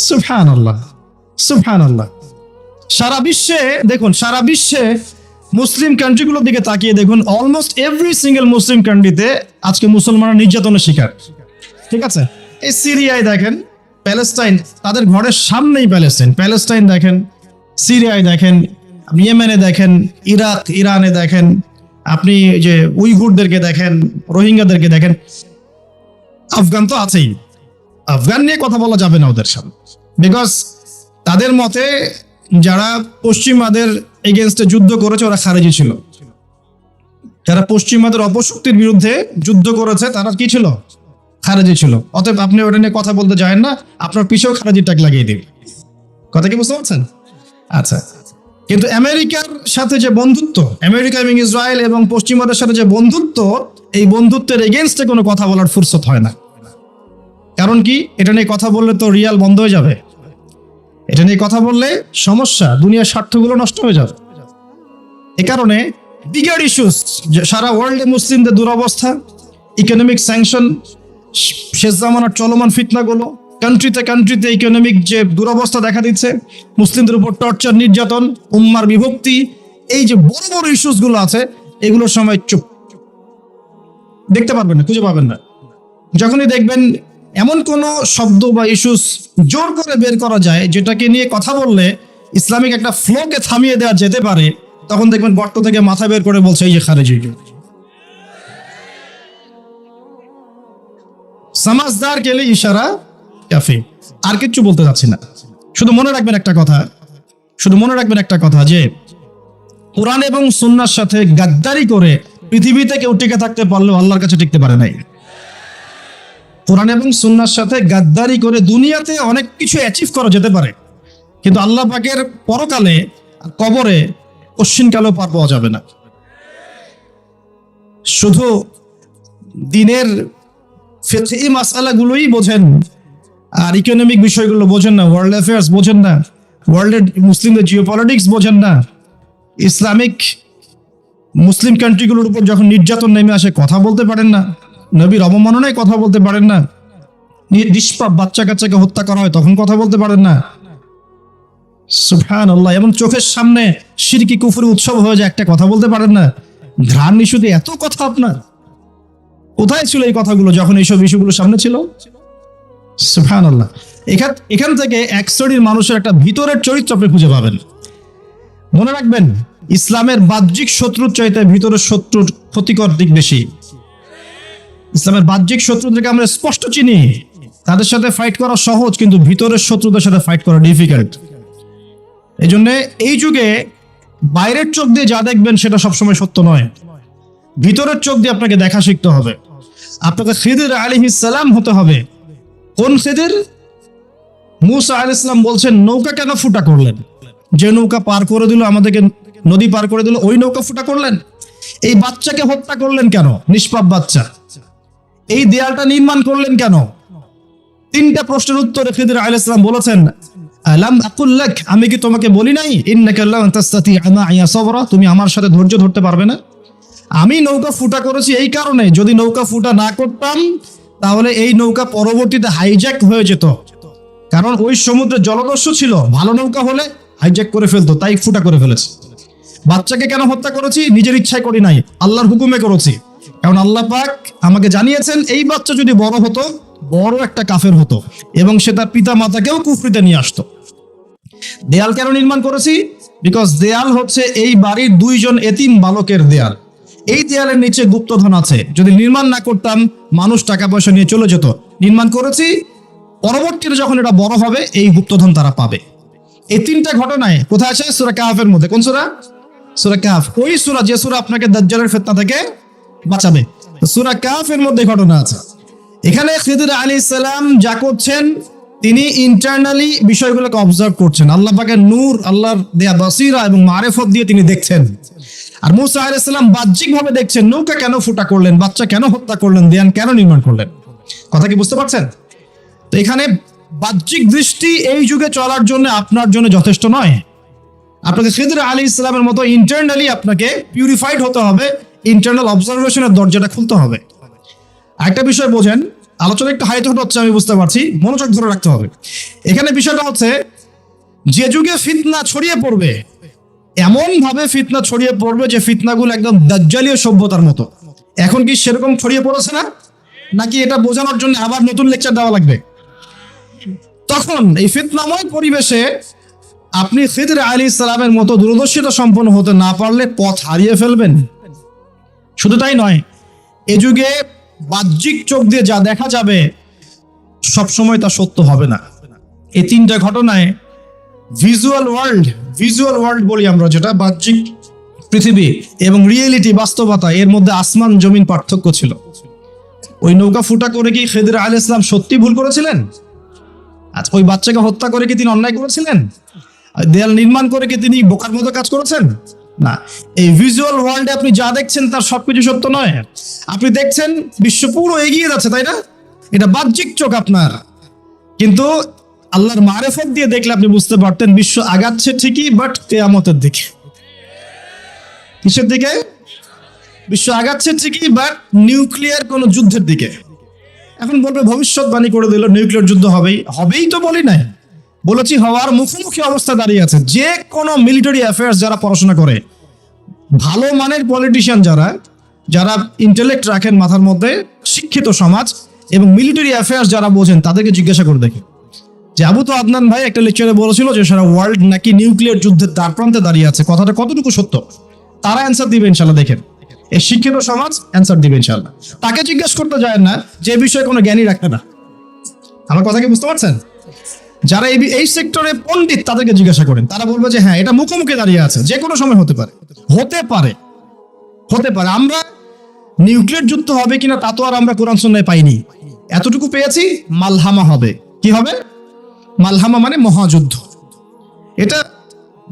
সুবহানাল্লাহ। সারা বিশ্বে মুসলিম কান্ট্রিগুলোর দিকে তাকিয়ে দেখুন, অলমোস্ট এভরি সিঙ্গেল মুসলিম কান্ট্রিতে আজকে মুসলমানরা নির্যাতনের শিকার, ঠিক আছে? এই সিরিয়ায় দেখেন, প্যালেস্টাইন, তাদের ঘরের সামনেই প্যালেস্টাইন দেখেন, সিরিয়ায় দেখেন, ইয়েমেনে দেখেন, ইরাক ইরানে দেখেন, আপনি যে উইঘুরদেরকে দেখেন, রোহিঙ্গাদেরকে দেখেন, আফগান তো আছেই। আফগান নিয়ে কথা বলা যাবে না ওদের সামনে, বিকজ তাদের মতে যারা পশ্চিমাদের এগেনস্টে যুদ্ধ করেছে ওরা খারেজি ছিল। যারা পশ্চিমাদের অপশক্তির বিরুদ্ধে যুদ্ধ করেছে তারা কি ছিল? খারেজি ছিল। অতএব আপনি ওটা নিয়ে কথা বলতে যাবেন না, আপনার পিছেও খারেজির টাক লাগিয়ে দিবে। কথা কি বুঝতে পারছেন? আচ্ছা, কিন্তু আমেরিকার সাথে যে বন্ধুত্ব, আমেরিকা এবং ইসরায়েল এবং পশ্চিমাদের সাথে যে বন্ধুত্ব, এই বন্ধুত্বের এগেনস্টে কোনো কথা বলার ফুরসত হয় না। কারণ কি? এটা নিয়ে কথা বললে তো রিয়াল বন্ধ হয়ে যাবে, এটা নিয়ে কথা বললে সমস্যা, দুনিয়ার স্বার্থগুলো নষ্ট হয়ে যাবে। এ কারণে বিগার ইস্যুস, সারা ওয়ার্ল্ডে মুসলিমদের দুরবস্থা, ইকোনমিক স্যাংশন, শেষ জামানার চলমান ফিতনাগুলো, কান্ট্রিতে ইকোনমিক যে দুরবস্থা দেখা দিচ্ছে, মুসলিমদের উপর টর্চার, নির্যাতন, উম্মার বিভক্তি, এই যে বড় বড় ইস্যুসগুলো আছে, এগুলোর সময় চুপ, দেখতে পারবেন না, খুঁজে পাবেন না। যখনই দেখবেন এমন কোনো শব্দ বা ইস্যুস জোর করে বের করা যায় যেটাকে নিয়ে কথা বললে ইসলামিক একটা ফ্লোকে থামিয়ে দেওয়া যেতে পারে, তখন দেখবেন গর্ত থেকে মাথা বের করে বলছে এই যে খারেজি। সমাজদার কেলে ইশারা কাফি। আর কিচ্ছু বলতে যাচ্ছি না, শুধু মনে রাখবেন একটা কথা যে কোরআন এবং সুন্নাহর সাথে গাদ্দারি করে পৃথিবীতে কেউ টিকে থাকতে পারলেও আল্লাহর কাছে টিকতে পারে নাই। কোরআন এবং সুন্নাহর সাথে গাদ্দারি করে দুনিয়াতে অনেক কিছু অ্যাচিভ করা যেতে পারে, কিন্তু আল্লাহ পাকের পরকালে কবরে কশ্চিনকালেও পার পাওয়া যাবে না। শুধু দিনের ফিকহি মাসআলাগুলোই বোঝেন আর ইকোনমিক বিষয়গুলো বোঝেন না, ওয়ার্ল্ড অ্যাফেয়ার্স বোঝেন না, ওয়ার্ল্ডের মুসলিমদের জিওপলিটিক্স বোঝেন না, ইসলামিক মুসলিম কান্ট্রিগুলোর উপর যখন নির্যাতন নেমে আসে কথা বলতে পারেন না, নবীর অবমাননায় কথা বলতে পারেন না, নিষ্পাপ বাচ্চা কাচ্চাকে হত্যা করা হয় তখন কথা বলতে পারেন না। সুবহানাল্লাহ, এমন চোখের সামনে শিরকি কুফরি উৎসব হয়ে যায়, একটা কথা বলতে পারেন না। ঘ্রাণ ইস্যুতে এত কথা আপনার, কোথায় ছিল এই কথাগুলো যখন এইসব ইস্যুগুলো সামনে ছিল? সুবহানাল্লাহ। এখান থেকে এক শ্রেণীর মানুষের একটা ভিতরের চরিত্র আপনি খুঁজে পাবেন। মনে রাখবেন, ইসলামের বাহ্যিক শত্রুর চাইতে ভিতরের শত্রুর ক্ষতিকর দিক বেশি। ইসলামের বাহ্যিক শত্রুদেরকে আমরা স্পষ্ট চিনি, তাদের সাথে ফাইট করা সহজ, কিন্তু ভিতরের শত্রুদের সাথে ফাইট করা ডিফিকাল্ট। এই জন্য এই যুগে বাইরের চোখ দিয়ে যা দেখবেন সেটা সবসময় সত্য নয়, ভিতরের চোখ দিয়ে আপনাকে দেখা শিখতে হবে। আপনাকে খিদির আলাইহিস সালাম হতে হবে। কোন খিদির? মুসা আলাইহিস সালাম বলছেন নৌকা কেন ফুটা করলেন? যে নৌকা পার করে দিল, আমাদেরকে নদী পার করে দিল, ওই নৌকা ফুটা করলেন? এই বাচ্চাকে হত্যা করলেন কেন? নিষ্পাপ বাচ্চা। এই দেয়ালটা নির্মাণ করলেন কেন? তিনটা প্রশ্নের উত্তরে খিদির আলাইহিস সালাম বলেছেন, আলাম আকুল লাক, আমি কি তোমাকে বলি নাই ইন্নাকা লান তাসতাতি মা'ইয়া সাবরা, তুমি আমার সাথে ধৈর্য ধরতে পারবে না? আমি নৌকা ফুটা করেছি এই কারণে, যদি নৌকা ফুটা না করতাম তাহলে এই নৌকা পরবর্তীতে হাইজ্যাক হয়ে যেত, কারণ ওই সমুদ্রে জলদস্যু ছিল, ভালো নৌকা হলে হাইজ্যাক করে ফেলতো, তাই ফুটা করে ফেলেছে। বাচ্চাকে কেন হত্যা করেছি? নিজের ইচ্ছায় করি নাই, আল্লাহর হুকুমে করেছি, কারণ আল্লাহ পাক আমাকে জানিয়েছেন এই বাচ্চা যদি বড় হতো, বড় একটা কাফের হতো এবং সে তার পিতা মাতাকেও কুফরিতে নিয়ে আসতো। দেয়াল কেন নির্মাণ করেছি? বিকজ দেয়াল হচ্ছে এই বাড়ির দুইজন এতিম বালকের দেয়াল। এই দেয়ালের নিচে গুপ্তধন আছে, যদি নির্মাণ না করতাম মানুষ টাকা পয়সা নিয়ে চলে যেত। নির্মাণ করেছি, পরবর্তীতে যখন এটা বড় হবে এই গুপ্তধন তারা পাবে। এই তিনটা ঘটনায় কোথায় আছে? সূরা কাহফের মধ্যে। কোন সূরা? সূরা কাহফ। ওই সূরা যে সূরা আপনাকে দাজ্জালের ফিতনা থেকে বাঁচাবে, সূরা কাহফের মধ্যে ঘটনা আছে। এখানে খিদির আলাইহিস সালাম যা করছেন, তিনি ইন্টারনালি বিষয়গুলোকে অবজার্ভ করছেন। আল্লাহ পাকের নূর, আল্লাহর দেয়া বসিরা এবং মারিফত দিয়ে তিনি দেখছেন। আর মুসা আলাইহিস সালাম বাহ্যিকভাবে দেখছেন, নৌকা কেন ফুটা করলেন, বাচ্চা কেন হত্যা করলেন, দেয়াল কেন নির্মাণ করলেন। কথা কি বুঝতে পারছেন? তো এখানে বাহ্যিক দৃষ্টি এই যুগে চলার জন্য আপনার জন্য যথেষ্ট নয়। আপনাকে খিদির আলাইহিস সালামের মতো ইন্টারনালি আপনাকে পিউরিফাইড হতে হবে, ইন্টারনাল অবজারভেশনের দরজাটা খুলতে হবে। একটা বিষয় বোঝেন, আলোচনা একটু হাইট হচ্ছে আমি বুঝতে পারছি, মনোযোগ ধরে রাখতে হবে। এখানে বিষয়টা হচ্ছে, যে যুগে ফিতনা ছড়িয়ে পড়বে, এমন ভাবে ফিতনা ছড়িয়ে পড়বে যে ফিতনাগুলো একদম দাজ্জালীয় সভ্যতার মতো। এখন কি সেরকম ছড়িয়ে পড়েছে না? নাকি এটা বোঝানোর জন্য আবার নতুন লেকচার দেওয়া লাগবে? তখন এই ফিতনাময় পরিবেশে আপনি খিদির আলাইহিস সালামের মতো দূরদর্শিতা সম্পন্ন হতে না পারলে পথ হারিয়ে ফেলবেন। শুধু তাই নয়, এ যুগে বাহ্যিক চোখ দিয়ে যা দেখা যাবে সবসময় তা সত্য হবে না। এই তিনটা ঘটনায় ভিজুয়াল ওয়ার্ল্ড বলি আমরা, যেটা বাহ্যিক পৃথিবী এবং রিয়েলিটি বাস্তবতা, এর মধ্যে আসমান জমিন পার্থক্য ছিল। ওই নৌকা ফুটা করে কি খিদির আলাইহিস সালাম সত্যি ভুল করেছিলেন? আচ্ছা, ওই বাচ্চাকে হত্যা করে কি তিনি অন্যায় করেছিলেন? দেয়াল নির্মাণ করে কি তিনি বোকার মতো কাজ করেছেন? না। এই ভিজুয়াল ওয়ার্ল্ডে আপনি যা দেখছেন তার সবকিছু সত্য নয়। আপনি দেখছেন বিশ্ব পুরো এগিয়ে যাচ্ছে, তাই না? এটা বাহ্যিক চোখ আপনার, কিন্তু আল্লাহর মারিফত দিয়ে দেখলে আপনি বুঝতে পারতেন বিশ্ব আগাচ্ছে ঠিকই, বাট কিয়ামতের দিকে। কিসের দিকে? বিশ্ব আগাচ্ছে ঠিকই, বাট নিউক্লিয়ার কোন যুদ্ধের দিকে। এখন বলবে ভবিষ্যৎবাণী করে দিল নিউক্লিয়ার যুদ্ধ হবেই তো বলি নাই, বলেছি হওয়ার মুখোমুখি অবস্থা দাঁড়িয়ে আছে। যে কোনো মিলিটারি অ্যাফেয়ার্স যারা পড়াশোনা করে, ভালো মানের পলিটিশিয়ান যারা ইন্টেলেক্ট রাখেন মাথার মধ্যে, শিক্ষিত সমাজ, এবং মিলিটারি অ্যাফেয়ার্স যারা বোঝেন তাদেরকে জিজ্ঞাসা করে দেখে যে আবু তো আদনান ভাই একটা লেকচারে বলেছিল যে সারা ওয়ার্ল্ড নাকি নিউক্লিয়ার যুদ্ধের দ্বারপ্রান্তে দাঁড়িয়ে আছে, কথাটা কতটুকু সত্য? তারা অ্যান্সার দিবে ইনশাল্লাহ। দেখেন এই শিক্ষিত সমাজ অ্যান্সার দিবে ইনশাল্লাহ। তাকে জিজ্ঞেস করতে যায় না যে বিষয়ে কোনো জ্ঞানী রাখবে না। আমার কথা কি বুঝতে পারছেন? যারা এই সেক্টরে পণ্ডিত তাদেরকে জিজ্ঞাসা করেন, তারা বলবে যে হ্যাঁ এটা মুখোমুখি দাঁড়িয়ে আছে, যে কোনো সময় হতে পারে। আমরা নিউক্লিয়ার যুদ্ধ হবে কিনা তা তো আর আমরা কোরআন সুন্নাহয় পাইনি, এতটুকু পেয়েছি মালহামা হবে। কি হবে? মালহামা মানে মহাযুদ্ধ। এটা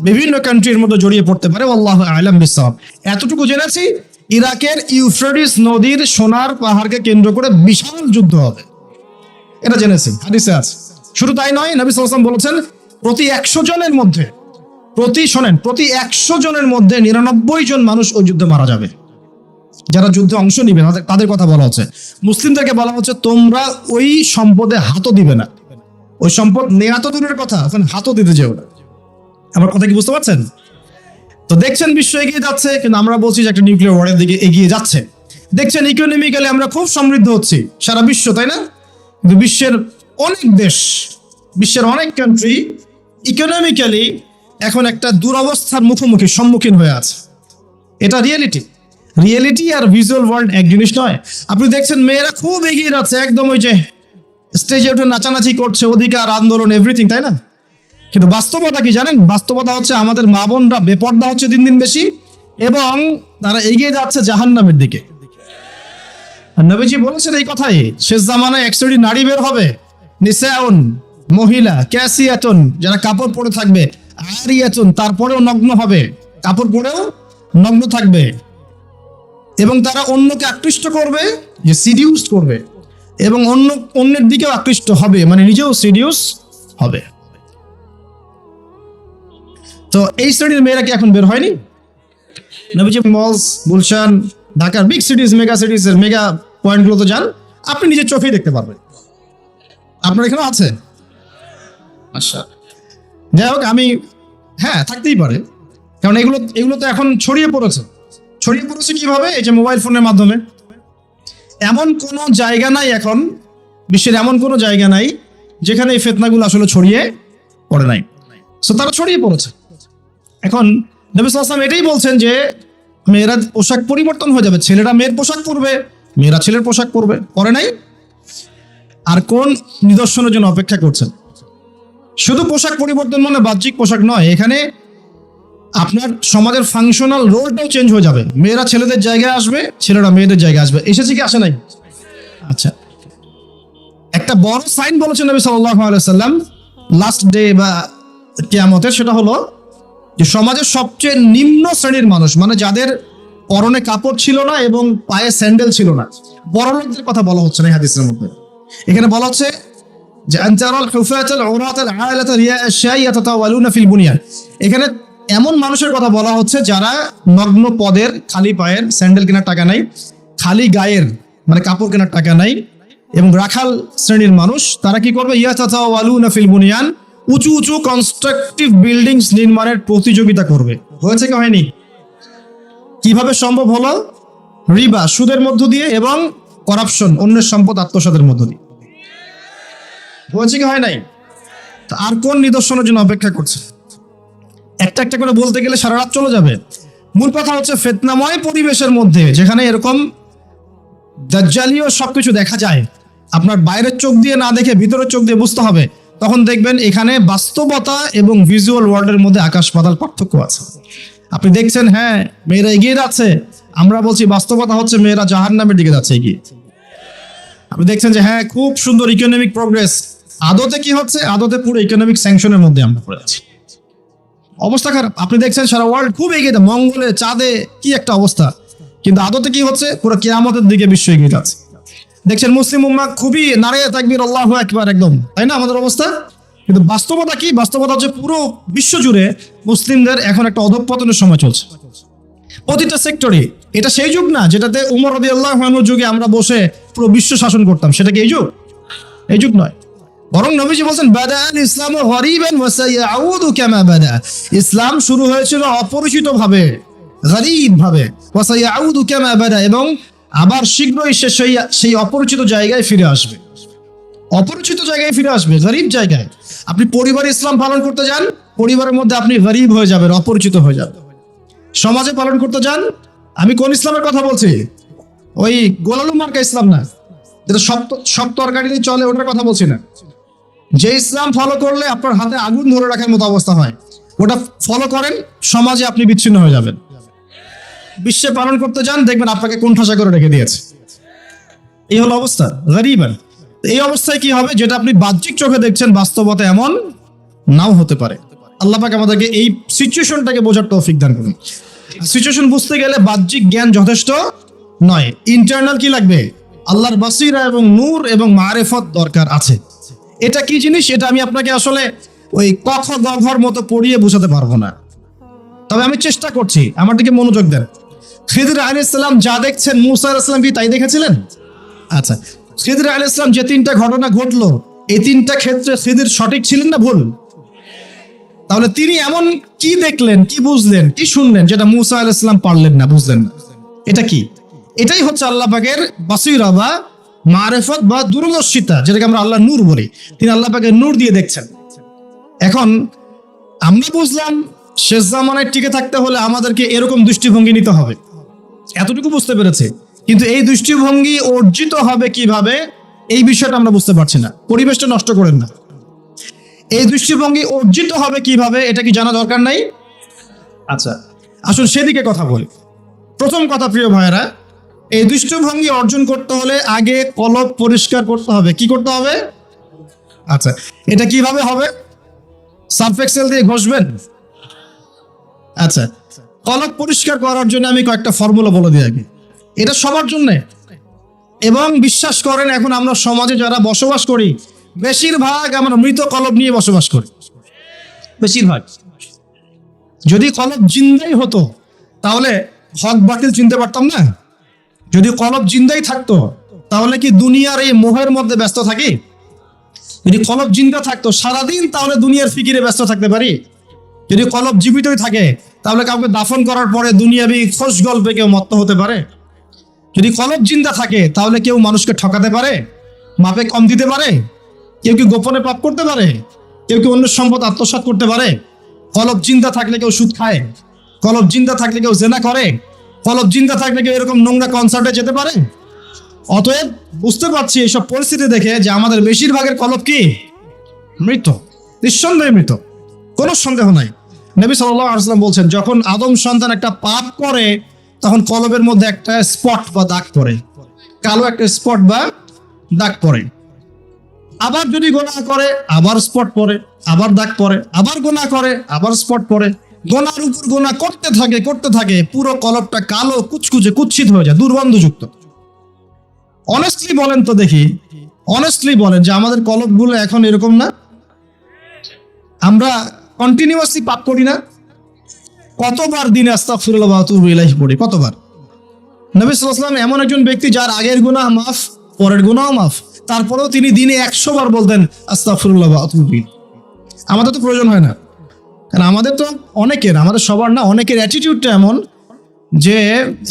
বিভিন্ন কান্ট্রির মধ্যে জড়িয়ে পড়তে পারে, আল্লাহু আ'লাম বিসসাওয়াব। এতটুকু জেনেছি ইরাকের ইউফ্রেটিস নদীর সোনার পাহাড়কে কেন্দ্র করে বিশাল যুদ্ধ হবে, এটা জেনেছি, হাদিসে আছে। শুধু তাই নয়, নবী সাল্লাল্লাহু আলাইহি ওয়াসাল্লাম বলেছেন প্রতি 100 জনের মধ্যে প্রতি 100 জনের মধ্যে 99 জন মানুষ ওই যুদ্ধে মারা যাবে। যারা যুদ্ধে অংশ নিবে তাদের কথা বলা হচ্ছে। মুসলিমদেরকে বলা হচ্ছে তোমরা ওই সম্পদে হাতও দিবে না। ওই সম্পদ নেওয়া তো দূরের কথা, ওখানে হাতও দিতে যেও না। আমার কথা কি বুঝতে পারছেন? তো দেখছেন বিশ্ব এগিয়ে যাচ্ছে, কিন্তু আমরা বলছি যে একটা নিউক্লিয়ার ওয়ারের দিকে এগিয়ে যাচ্ছে। দেখছেন ইকোনমিক্যালি আমরা খুব সমৃদ্ধ হচ্ছি, সারা বিশ্ব, তাই না? কিন্তু বিশ্বের অনেক দেশ, বিশ্বের অনেক কান্ট্রি ইকোনমিক্যালি এখন একটা দুরবস্থার সম্মুখীন হয়ে আছে। এটা রিয়েলিটি আর ভিজুয়াল ওয়ার্ল্ড এক জিনিস নয়। আপনি দেখছেন মেয়েরা খুব এগিয়ে যাচ্ছে, একদম ওই যে স্টেজে উঠে নাচানাচি করছে, অধিকার আন্দোলন এভরিথিং, তাই না? কিন্তু বাস্তবতা কি জানেন? বাস্তবতা হচ্ছে আমাদের মা বোনরা বেপর্দা হচ্ছে দিন দিন বেশি, এবং তারা এগিয়ে যাচ্ছে জাহান্নামের দিকে। আর নবীজি বলেছেন এই কথাই, শেষ জামানায় 100টি নারী বের হবে, নিসাউন মহিলা, ক্যাসিয়াতুন যারা কাপড় পরে থাকবে, আরিয়াতুন তারপরেও নগ্ন হবে, কাপড় পরেও নগ্ন থাকবে, এবং তারা অন্যকে আকৃষ্ট করবে, যে সিডিউস করবে, এবং অন্যের দিকেও আকৃষ্ট হবে, মানে নিজেও সিডিউস হবে। তো এই শ্রেণীর মেয়েরা কি এখন বের হয়নি? নবীজি মলস, গুলশান, ঢাকার বিগ সিটিজ, মেগা সিটিজের মেগা পয়েন্টগুলোতে যান, আপনি নিজের চোখেই দেখতে পারবেন। আপনার এখানে আছে? আচ্ছা, যাই হোক, হ্যাঁ থাকতেই পারে, কারণ এগুলো তো এখন ছড়িয়ে পড়েছে কিভাবে? এই যে মোবাইল ফোনের মাধ্যমে। এমন কোনো জায়গা নাই এখন, বিশ্বের এমন কোনো জায়গা নাই যেখানে এই ফিতনাগুলো আসলে ছড়িয়ে পড়ে নাই। সো তারা ছড়িয়ে পড়েছে। এখন নবী সাল্লাল্লাহু আলাইহি ওয়াসাল্লাম এটাই বলছেন যে মেয়েরা পোশাক পরিবর্তন হয়ে যাবে, ছেলেরা মেয়ের পোশাক পরবে, মেয়েরা ছেলের পোশাক পরবে। পরে নাই? আর কোন নিদর্শনের জন্য অপেক্ষা করছেন? শুধু পোশাক পরিবর্তন মানে বাহ্যিক পোশাক নয়, এখানে আপনার সমাজের ফাংশনাল রোলটাও চেঞ্জ হয়ে যাবে। মেয়েরা ছেলেদের জায়গায় আসবে, ছেলেরা মেয়েদের জায়গায় আসবে। এসেছে কি আসে নাই? আচ্ছা, একটা বড় সাইন বলেছেন নবী সাল্লাল্লাহু আলাইহি ওয়াসাল্লাম লাস্ট ডে বা কিয়ামতের, সেটা হলো যে সমাজের সবচেয়ে নিম্ন শ্রেণীর মানুষ, মানে যাদের পরনে কাপড় ছিল না এবং পায়ে স্যান্ডেল ছিল না, বড় লোকদের কথা বলা হচ্ছে না এই হাদিসের মধ্যে। এখানে বলা হচ্ছে যে আনতারাল হুফাতাল উরাতাল আলাতা রিয়াশাই ইয়াতাতাওয়ালুনা ফিল বুনিয়ান। এখানে এমন মানুষের কথা বলা হচ্ছে যারা নগ্ন পদের, খালি পায়ের, স্যান্ডেল কেনার টাকা নাই, খালি গায়ের মানে কাপড় কেনার টাকা নাই, এবং রাখাল শ্রেণীর মানুষ। তারা কি করবে? ইয়াতাতাওয়ালুনা ফিল বুনিয়ান, উঁচু উঁচু কনস্ট্রাকটিভ বিল্ডিংস নির্মাণের প্রতিযোগিতা করবে। হয়েছে কি হয়নি? কিভাবে সম্ভব হলো? রিবা, সুদের মধ্য দিয়ে, এবং করাপশন, অন্যের সম্পদ আত্মসাতের মধ্য দিয়ে। হয়েছে কি হয় নাই? আর কোন নিদর্শনের জন্য অপেক্ষা করছে? একটা একটা করে বলতে গেলে সারা রাত চলে যাবে। মূল কথা হচ্ছে ফিতনাময় পরিবেশের মধ্যে, যেখানে এরকম দাজ্জালীয় সবকিছু দেখা যায়, আপনার বাইরের চোখ দিয়ে না দেখে ভিতরের চোখ দিয়ে বুঝতে হবে, তখন দেখবেন এখানে বাস্তবতা এবং ভিজুয়াল ওয়ার্ল্ডের মধ্যে আকাশ পাতাল পার্থক্য আছে। আপনি দেখছেন হ্যাঁ মেয়েরা এগিয়ে যাচ্ছে, আমরা বলছি বাস্তবতা হচ্ছে মেয়েরা জাহান্নামের দিকে যাচ্ছে এগিয়ে। আপনি দেখছেন যে হ্যাঁ খুব সুন্দর ইকোনমিক প্রোগ্রেস, আদতে কি হচ্ছে? আদতে পুরো ইকোনমিক স্যাংশনের মধ্যে আমরা পড়ে আছি, অবস্থা খারাপ। আপনি দেখছেন সারা ওয়ার্ল্ড খুব এগিয়ে, মঙ্গলে, চাঁদে কি একটা অবস্থা, কিন্তু আদতে কি হচ্ছে? পুরো কিয়ামতের দিকে বিশ্ব এগিয়ে যাচ্ছে। দেখছেন মুসলিম উম্মাহ খুবই নারায়ে তাকবীর আল্লাহু আকবার একদম, তাই না আমাদের অবস্থা? কিন্তু বাস্তবতা কি? বাস্তবতা হচ্ছে পুরো বিশ্ব জুড়ে মুসলিমদের এখন একটা অধঃপতনের সময় চলছে প্রতিটা সেক্টরে। এটা সেই যুগ না যেটাতে উমর রাদিয়াল্লাহু আনহুর যুগে আমরা বসে পুরো বিশ্ব শাসন করতাম, সেটা কি এই যুগ? এই যুগ নয়। বরং নবীজি বলছেন বাদাআল ইসলামু গরীবান ওয়া সায়াউদু কামা বাদা। ইসলাম শুরু হয়েছিল অপরিচিত ভাবে, গরীব ভাবে, ওয়া সায়াউদু কামা বাদা, এবং আবার শীঘ্রই সে সেই অপরিচিত জায়গায় ফিরে আসবে। অপরিচিত জায়গায় ফিরে আসবে, গরিব জায়গায়। আপনি পরিবারে ইসলাম পালন করতে যান, পরিবারের মধ্যে আপনি গরিব হয়ে যাবেন, অপরিচিত হয়ে যাবেন। সমাজে পালন করতে যান, আমি কোন ইসলামের কথা বলছি? ওই গোলালু মার্কা ইসলাম না, যেটা সব তরকারিতে চলে, ওটার কথা বলছি না। যে ইসলাম ফলো করলে আপনার হাতে আগুন ধরে রাখার মতো অবস্থা হয়, ওটা ফলো করেন, সমাজে আপনি বিচ্ছিন্ন হয়ে যাবেন। বিশ্বে পালন করতে যান, দেখবেন আপনাকে কোণঠাসা করে রেখে দিয়েছে। এই হলো অবস্থা, গরিবান। এই অবস্থায় কি হবে? যেটা আপনি বাহ্যিক চোখে দেখছেন, বাস্তবতা এমন নাও হতে পারে। আল্লাহ পাক আমাদেরকে এই সিচুয়েশনটাকে বোঝার তৌফিক দান করুন। সিচুয়েশন বুঝতে গেলে বাহ্যিক জ্ঞান যথেষ্ট নয়, ইন্টারনাল কি লাগবে? আল্লাহর বাসিরা এবং নূর এবং মারেফত দরকার আছে। এটা কি জিনিস, এটা আমি আপনাকে আসলে ওই ক খ গ ঘর মতো পড়িয়ে বোঝাতে পারবো না, তবে আমি চেষ্টা করছি। আমার দিকে মনোযোগ দেন। খিদর আলাইহিস সালাম যা দেখছেন, মূসা আলাইহিস সালাম কি তাই দেখেছিলেন? আচ্ছা, খিদর আলাইহিস সালাম যে তিনটা ঘটনা ঘটলো, এই তিনটা ক্ষেত্রে খিদর সঠিক ছিলেন না ভুল? তাহলে তিনি এমন কি দেখলেন, কি বুঝলেন, কি শুনলেন যেটা মূসা আলাইহিস সালাম পারলেন না, বুঝলেন না? এটা কি? এটাই হচ্ছে আল্লাহ পাকের বাসিরা বা মারেফত বা দূরদর্শিতা, যেটাকে আমরা আল্লাহ নূর বলি। তিনি আল্লাহ পাকের নূর দিয়ে দেখছেন। এখন আমরা বুঝলাম শেষ জামানায় টিকে থাকতে হলে আমাদেরকে এরকম দৃষ্টিভঙ্গি নিতে হবে, এতটুকু বুঝতে পেরেছে। কিন্তু এই দৃষ্টিভঙ্গি অর্জিত হবে কিভাবে, এই বিষয়টা আমরা বুঝতে পারছি না। পরিবেশটা নষ্ট করেন না। এই দৃষ্টিভঙ্গি অর্জিত হবে কিভাবে, এটা কি জানা দরকার নাই? আচ্ছা, আসুন সেদিকে কথা বলি। প্রথম কথা, প্রিয় ভাইয়েরা, এই দৃষ্টিভঙ্গি অর্জন করতে হলে আগে কলব পরিষ্কার করতে হবে। কি করতে হবে? আচ্ছা, এটা কিভাবে হবে? সার্ফ এক্সেল দিয়ে ঘষবেন? আচ্ছা, কলব পরিষ্কার করার জন্য আমি কয়েকটা ফর্মুলা বলে দিই আগে। এটা সবার জন্য। এবং বিশ্বাস করেন, এখন আমরা সমাজে যারা বসবাস করি, বেশিরভাগ আমরা মৃত কলব নিয়ে বসবাস করি, বেশিরভাগ। যদি কলব জিন্দাই হতো তাহলে হক বাতিল চিনতে পারতাম না। যদি কলব জিন্দাই থাকতো তাহলে কি দুনিয়ার এই মোহের মধ্যে ব্যস্ত থাকি? যদি কলব জিন্দা থাকতো সারাদিন, তাহলে দুনিয়ার ফিকিরে ব্যস্ত থাকতে পারি। যদি কলব জীবিতই থাকে তাহলে কাউকে দাফন করার পরে দুনিয়াবি খোশ গল্পে কেউ মত্ত হতে পারে? যদি কলব জিন্দা থাকে তাহলে কেউ মানুষকে ঠকাতে পারে, মাপে কম দিতে পারে, কেউ কি গোপনে পাপ করতে পারে, কেউ কি অন্য সম্পদ আত্মসাৎ করতে পারে? কলব জিন্দা থাকলে কেউ সুদ খায়, কলব জিন্দা থাকলে কেউ জেনা করে, কলব জিন্দা থাকলে কেউ এরকম নোংরা কনসার্টে যেতে পারে? অতএব বুঝতে পারছি এইসব পরিস্থিতি দেখে যে আমাদের বেশিরভাগের কলব কি? মৃত, নিঃসন্দেহে মৃত, কোনো সন্দেহ নাই। নবী সাল্লাল্লাহু আলাইহি ওয়াসাল্লাম বলছেন, যখন আদম সন্তান একটা পাপ করে তখন কলবের মধ্যে একটা স্পট বা দাগ পড়ে, কালো একটা স্পট বা দাগ পড়ে। আবার যদি গোনাহ করে আবার স্পট পড়ে, আবার দাগ পড়ে, আবার গোনাহ করে আবার স্পট পড়ে। গোনার উপর গোনাহ করতে থাকে, পুরো কলবটা কালো, কুচকুচে, কুৎসিত হয়ে যায়, দুর্গন্ধযুক্ত। অনেস্টলি বলেন তো দেখি, অনেস্টলি বলেন যে আমাদের কলবগুলো এখন এরকম না? আমরা কন্টিনিউয়াসলি পাপ করি না? কতবার দিনে আস্তাগফিরুল্লাহ ওয়া আতুবু ইলাইহি পড়ি, কতবার? নবী সাল্লাল্লাহু আলাইহি ওয়াসাল্লাম এমন একজন ব্যক্তি যার আগের গুনাহ মাফ, পরের গুনাহ মাফ, তারপরেও তিনি দিনে 100 বার বলতেন আস্তাগফিরুল্লাহ ওয়া আতুবু ইলাইহি। আমাদের তো প্রয়োজন হয় না, কারণ আমাদের তো অনেকের, আমাদের সবার না, অনেকের অ্যাটিটিউডটা এমন যে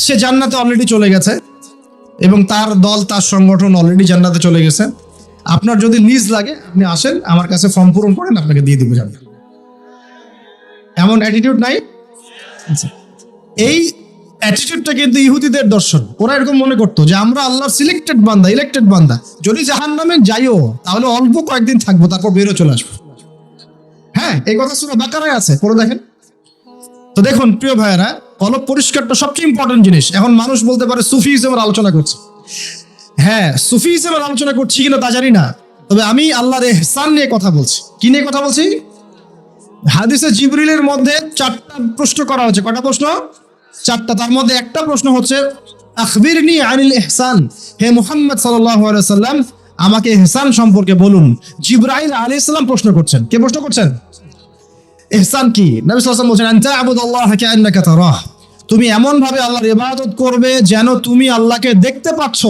সে জান্নাতে অলরেডি চলে গেছে এবং তার দল, তার সংগঠন অলরেডি জান্নাতে চলে গেছে। আপনার যদি নিজ লাগে আপনি আসেন, আমার কাছে ফর্ম পূরণ করেন, আপনাকে দিয়ে দিব জান্নাত। এমন অ্যাটিটিউড নাই? এই অ্যাটিটিউডটা কিন্তু ইহুদিদের দর্শন। ওরা এরকম মনে করতো যে আমরা আল্লাহর সিলেক্টেড বান্দা, ইলেক্টেড বান্দা, যদি জাহান্নামে যাইও তাহলে অল্প কয়েকদিন থাকবো, তারপর বেরো চলে আসবো। হ্যাঁ, এই কথা সূরা বাকারায় আছে, পড়ে দেখেন তো। দেখুন প্রিয় ভাইয়েরা, কলব পরিষ্কারটা সবচেয়ে ইম্পর্টেন্ট জিনিস। এখন মানুষ বলতে পারে সুফিজমের আলোচনা করছে। হ্যাঁ, সুফিজমের আলোচনা করছি কিনা তা জানি না, তবে আমি আল্লাহর ইহসান নিয়ে কথা বলছি। কি নিয়ে কথা বলছি? হাদিসে জিবরিলের মধ্যে 4টা প্রশ্ন করা হচ্ছে। কয়টা প্রশ্ন? 4টা। তার মধ্যে একটা প্রশ্ন হচ্ছে আখবিরনি আনিল ইহসান, হে মুহাম্মদ সাল্লাল্লাহু আলাইহি ওয়াসাল্লাম আমাকে ইহসান সম্পর্কে বলুন। জিবরাইল আলাইহিস সালাম প্রশ্ন করছেন। কে প্রশ্ন করছেন? ইহসান কি? নবী সাল্লাল্লাহু আলাইহি ওয়াসাল্লাম বলেন, আনতা আবুদাল্লাহ কাআন্নাকা তারাহ, তুমি এমন ভাবে আল্লাহর ইবাদত করবে যেন তুমি আল্লাহকে দেখতে পাচ্ছ।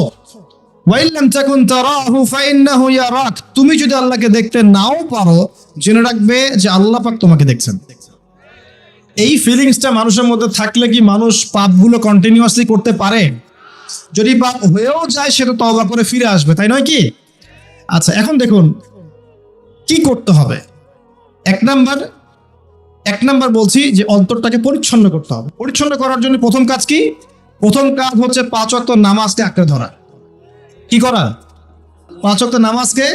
ওয়া ইল্লাম তাকুন তারাহু ফাইন্নাহু ইয়ারাক, তুমি যদি আল্লাহকে দেখতে নাও পারো, জেনে রাখবে যে আল্লাহ পাক তোমাকে দেখছেন। এই ফিলিংসটা মানুষের মধ্যে থাকলে কি মানুষ পাপগুলো কন্টিনিউয়াসলি করতে পারে? যদি পাপ হয়েও যায় সেটা তওবা করে ফিরে আসবে, তাই নয় কি? আচ্ছা, এখন দেখুন কি করতে হবে। এক নাম্বার বলছি যে অন্তরটাকে পরিচ্ছন্ন করতে হবে। পরিচ্ছন্ন করার জন্য প্রথম কাজ কি? প্রথম কাজ হচ্ছে 5 ওয়াক্ত নামাজকে আঁকড়ে ধরা। কি করা? 5 ওয়াক্ত নামাজকে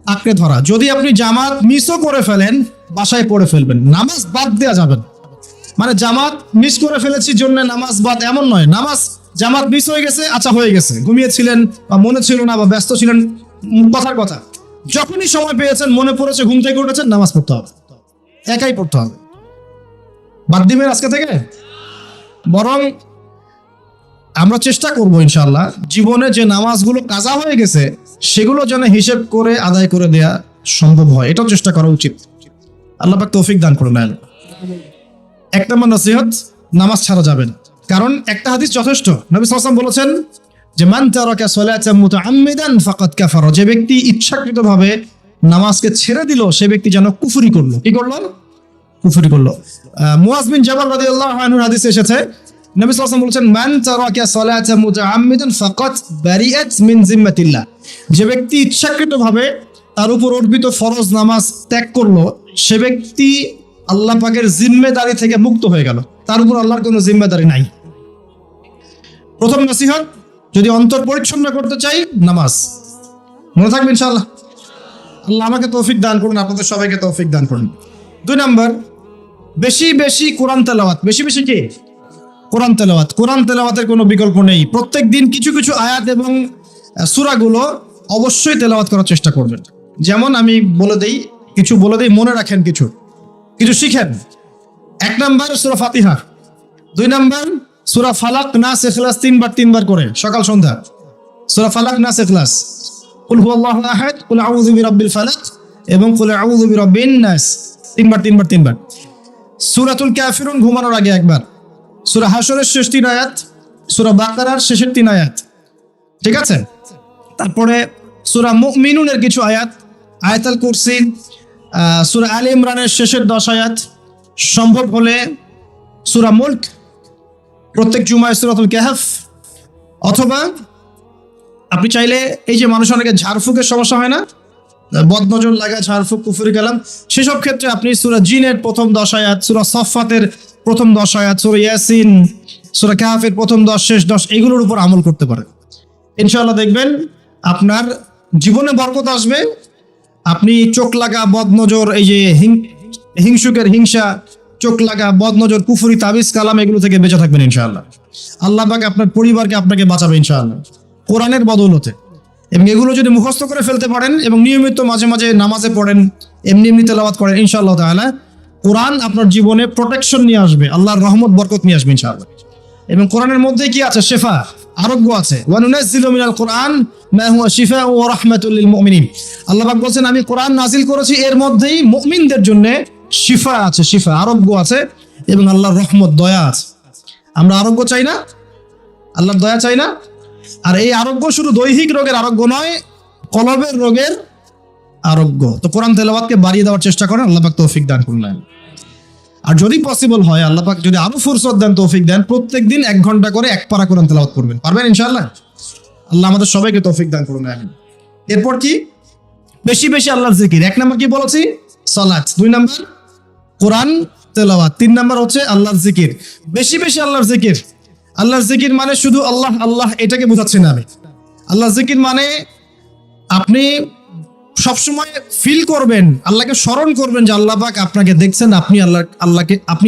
আঁকড়ে ধরা। যদি আপনি জামাত মিসও করে ফেলেন, বাসায় পড়ে ফেলবেন, নামাজ বাদ দেওয়া যাবে না। মানে জামাত মিস করে ফেলেছি জন্য নামাজ বাদ, এমন নয়। জামাত মিস হয়ে গেছে, আচ্ছা হয়ে গেছে, ঘুমিয়েছিলেন বা মনে ছিল না বা ব্যস্ত ছিলেন, কথার কথা, যখনই সময় পেয়েছেন, মনে পড়েছে, ঘুম থেকে উঠেছেন, নামাজ পড়তে হবে, একাই পড়তে হবে। বাদ দিবেন আজকে থেকে? বরং আমরা চেষ্টা করব ইনশাআল্লাহ জীবনে যে নামাজগুলো কাজা হয়ে গেছে সেগুলো যেন হিসেব করে আদায় করে দেয়া সম্ভব হয়, এটাও চেষ্টা করা উচিত। আল্লাহ পাক তৌফিক দান করুন। এক নম্বর নসিহত, নামাজ ছাড়া যাবে না। কারণ একটা হাদিস যথেষ্ট। নবী সাল্লাল্লাহু আলাইহি ওয়াসাল্লাম বলেছেন যে মান তারাকা সালাতান মুতাআম্মিদান ফাকাদ কাফারা, যে ব্যক্তি ইচ্ছাকৃতভাবে নামাজকে ছেড়ে দিল সে ব্যক্তি যেন কুফরি করলো। কি করলো? কুফরি করলো। মুআয বিন জাবাল রাদিয়াল্লাহু আনহু হাদিসে এসেছে, নবী সাল্লাল্লাহু আলাইহি ওয়াসাল্লাম বলেছেন মান তারাকা সালাতান মুতাআম্মিদান ফাকাদ বারিআত মিন জিম্মাতিল্লাহ, যে ব্যক্তি ইচ্ছাকৃতভাবে তার উপর অর্পিত ফরজ নামাজ ত্যাগ করলো সে ব্যক্তি আল্লাহ পাকের জিম্মেদারি থেকে মুক্ত হয়ে গেল, তার উপর আল্লাহর কোনো জিম্মেদারি নাই। প্রথম নসিহত, যদি অন্তর পরিচ্ছন্ন করতে চাই, নামাজ। মনে থাকবে ইনশাআল্লাহ। আল্লাহ আমাকে তৌফিক দান করুন, আপনাদের সবাইকে তৌফিক দান করুন। 2 নাম্বার, বেশি বেশি কোরআন তেলাওয়াত। বেশি বেশি কি? কোরআন তেলাওয়াত। কোরআন তেলাওয়াতের কোনো বিকল্প নেই। প্রত্যেক দিন কিছু কিছু আয়াত এবং সূরাগুলো অবশ্যই তেলাওয়াত করার চেষ্টা করবেন। যেমন আমি বলে দেই, মনে রাখেন, কিছু শিখেন। 1 নাম্বার সূরা ফাতিহা, 2 নাম্বার সূরা ফালাক, নাস, ইখলাস 3 বার করে সকাল সন্ধ্যা। সূরা ফালাক, নাস, ইখলাস, কুল হুয়াল্লাহু আহাদ, কুল আউযু বিরাব্বিল ফালাক এবং কুল আউযু বিরাব্বিন নাস 3 বার। সূরাতুল কাফিরুন ঘুমানোর আগে একবার। সূরা হাশরের শেষ 3 আয়াত, সূরা বাকারার শেষের 3 আয়াত, ঠিক আছে? তারপরে সূরা মুমিনুনের কিছু আয়াত, আয়াতুল কুরসি, সূরা আলে ইমরানের শেষের 10 আয়াত, সম্ভব হলে সূরা মুলক, প্রত্যেক জুমায় সূরাতুল কাহফ, অথবা আপনি চাইলে এই যে মানুষ অনেকে ঝাড়ফুঁকের সমস্যা হয় না, বদনজর লাগা, ঝাড়ফুঁক, কুফরি কালাম, সেসব ক্ষেত্রে আপনি সূরা জিনের প্রথম 10 আয়াত, সূরা সফফাতের প্রথম 10 আয়াত, সূরা ইয়াসিন, সূরা কাহফের প্রথম 10 শেষ 10 এগুলোর উপর আমল করতে পারেন। ইনশাআল্লাহ দেখবেন আপনার জীবনে বরকত আসবে। আপনি চোখ লাগা, বদনজর, এই যে হিংসুকের হিংসা, চোখ লাগা, বদনজর, কুফরি, তাবিজ, কালাম এগুলো থেকে বেঁচে থাকবেন ইনশাআল্লাহ। আল্লাহ পাক আপনার পরিবারকে আপনাকে বাঁচাবে ইনশাআল্লাহ কোরআনের বদৌলতে। এবং এগুলো যদি মুখস্থ করে ফেলতে পারেন এবং নিয়মিত মাঝে মাঝে নামাজে পড়েন, এমনি তেলাওয়াত করেন, ইনশাআল্লাহ তাআলা কোরআন আপনার জীবনে প্রোটেকশন নিয়ে আসবে, আল্লাহর রহমত বরকত নিয়ে আসবে ইনশাআল্লাহ। এবং কোরআনের মধ্যে কি আছে? শিফা, আরোগ্য আছে। ওয়া নুনাজ্জিলু মিনাল কোরআন মা হুয়া শিফাউ ওয়া রাহমাতুল লিল মুমিনিন। আল্লাহ পাক বলেন আমি কোরআন নাজিল করেছি, এর মধ্যেই মুমিনদের জন্য শিফা আছে, শিফা, আরোগ্য আছে এবং আল্লাহর রহমত, দয়া আছে। আমরা আরোগ্য চাই না? আল্লাহর দয়া চাই না? আর এই আরোগ্য শুধু দৈহিক রোগের আরোগ্য নয়, কলবের রোগের আরোগ্য। তো কোরআন তেলাওয়াতকে বাড়িয়ে দেওয়ার চেষ্টা করেন, আল্লাহ পাক তৌফিক দান করুন। আর যদি পসিবল হয়, আল্লাহ পাক যদি আরো ফুরসত দেন, তৌফিক দেন, প্রত্যেকদিন 1 ঘন্টা করে 1 পারা কোরআন তেলাওয়াত করবেন। পারবেন ইনশাআল্লাহ? আল্লাহ আমাদের সবাইকে তৌফিক দান করুন। এরপর কি? বেশি বেশি আল্লাহর জিকির। 1 নাম্বার কি বলেছি? সালাত। 2 নাম্বার কোরআন তেলাওয়াত। 3 নাম্বার হচ্ছে আল্লাহর জিকির। বেশি বেশি আল্লাহর জিকির। আল্লাহর জিকির মানে শুধু আল্লাহ আল্লাহ এটাকে বোঝাচ্ছি না আমি। আল্লাহর জিকির মানে আপনি সবসময় ফিল করবেন, আল্লাহকে স্মরণ করবেন যে আল্লাহ পাক আপনাকে দেখছেন, আপনি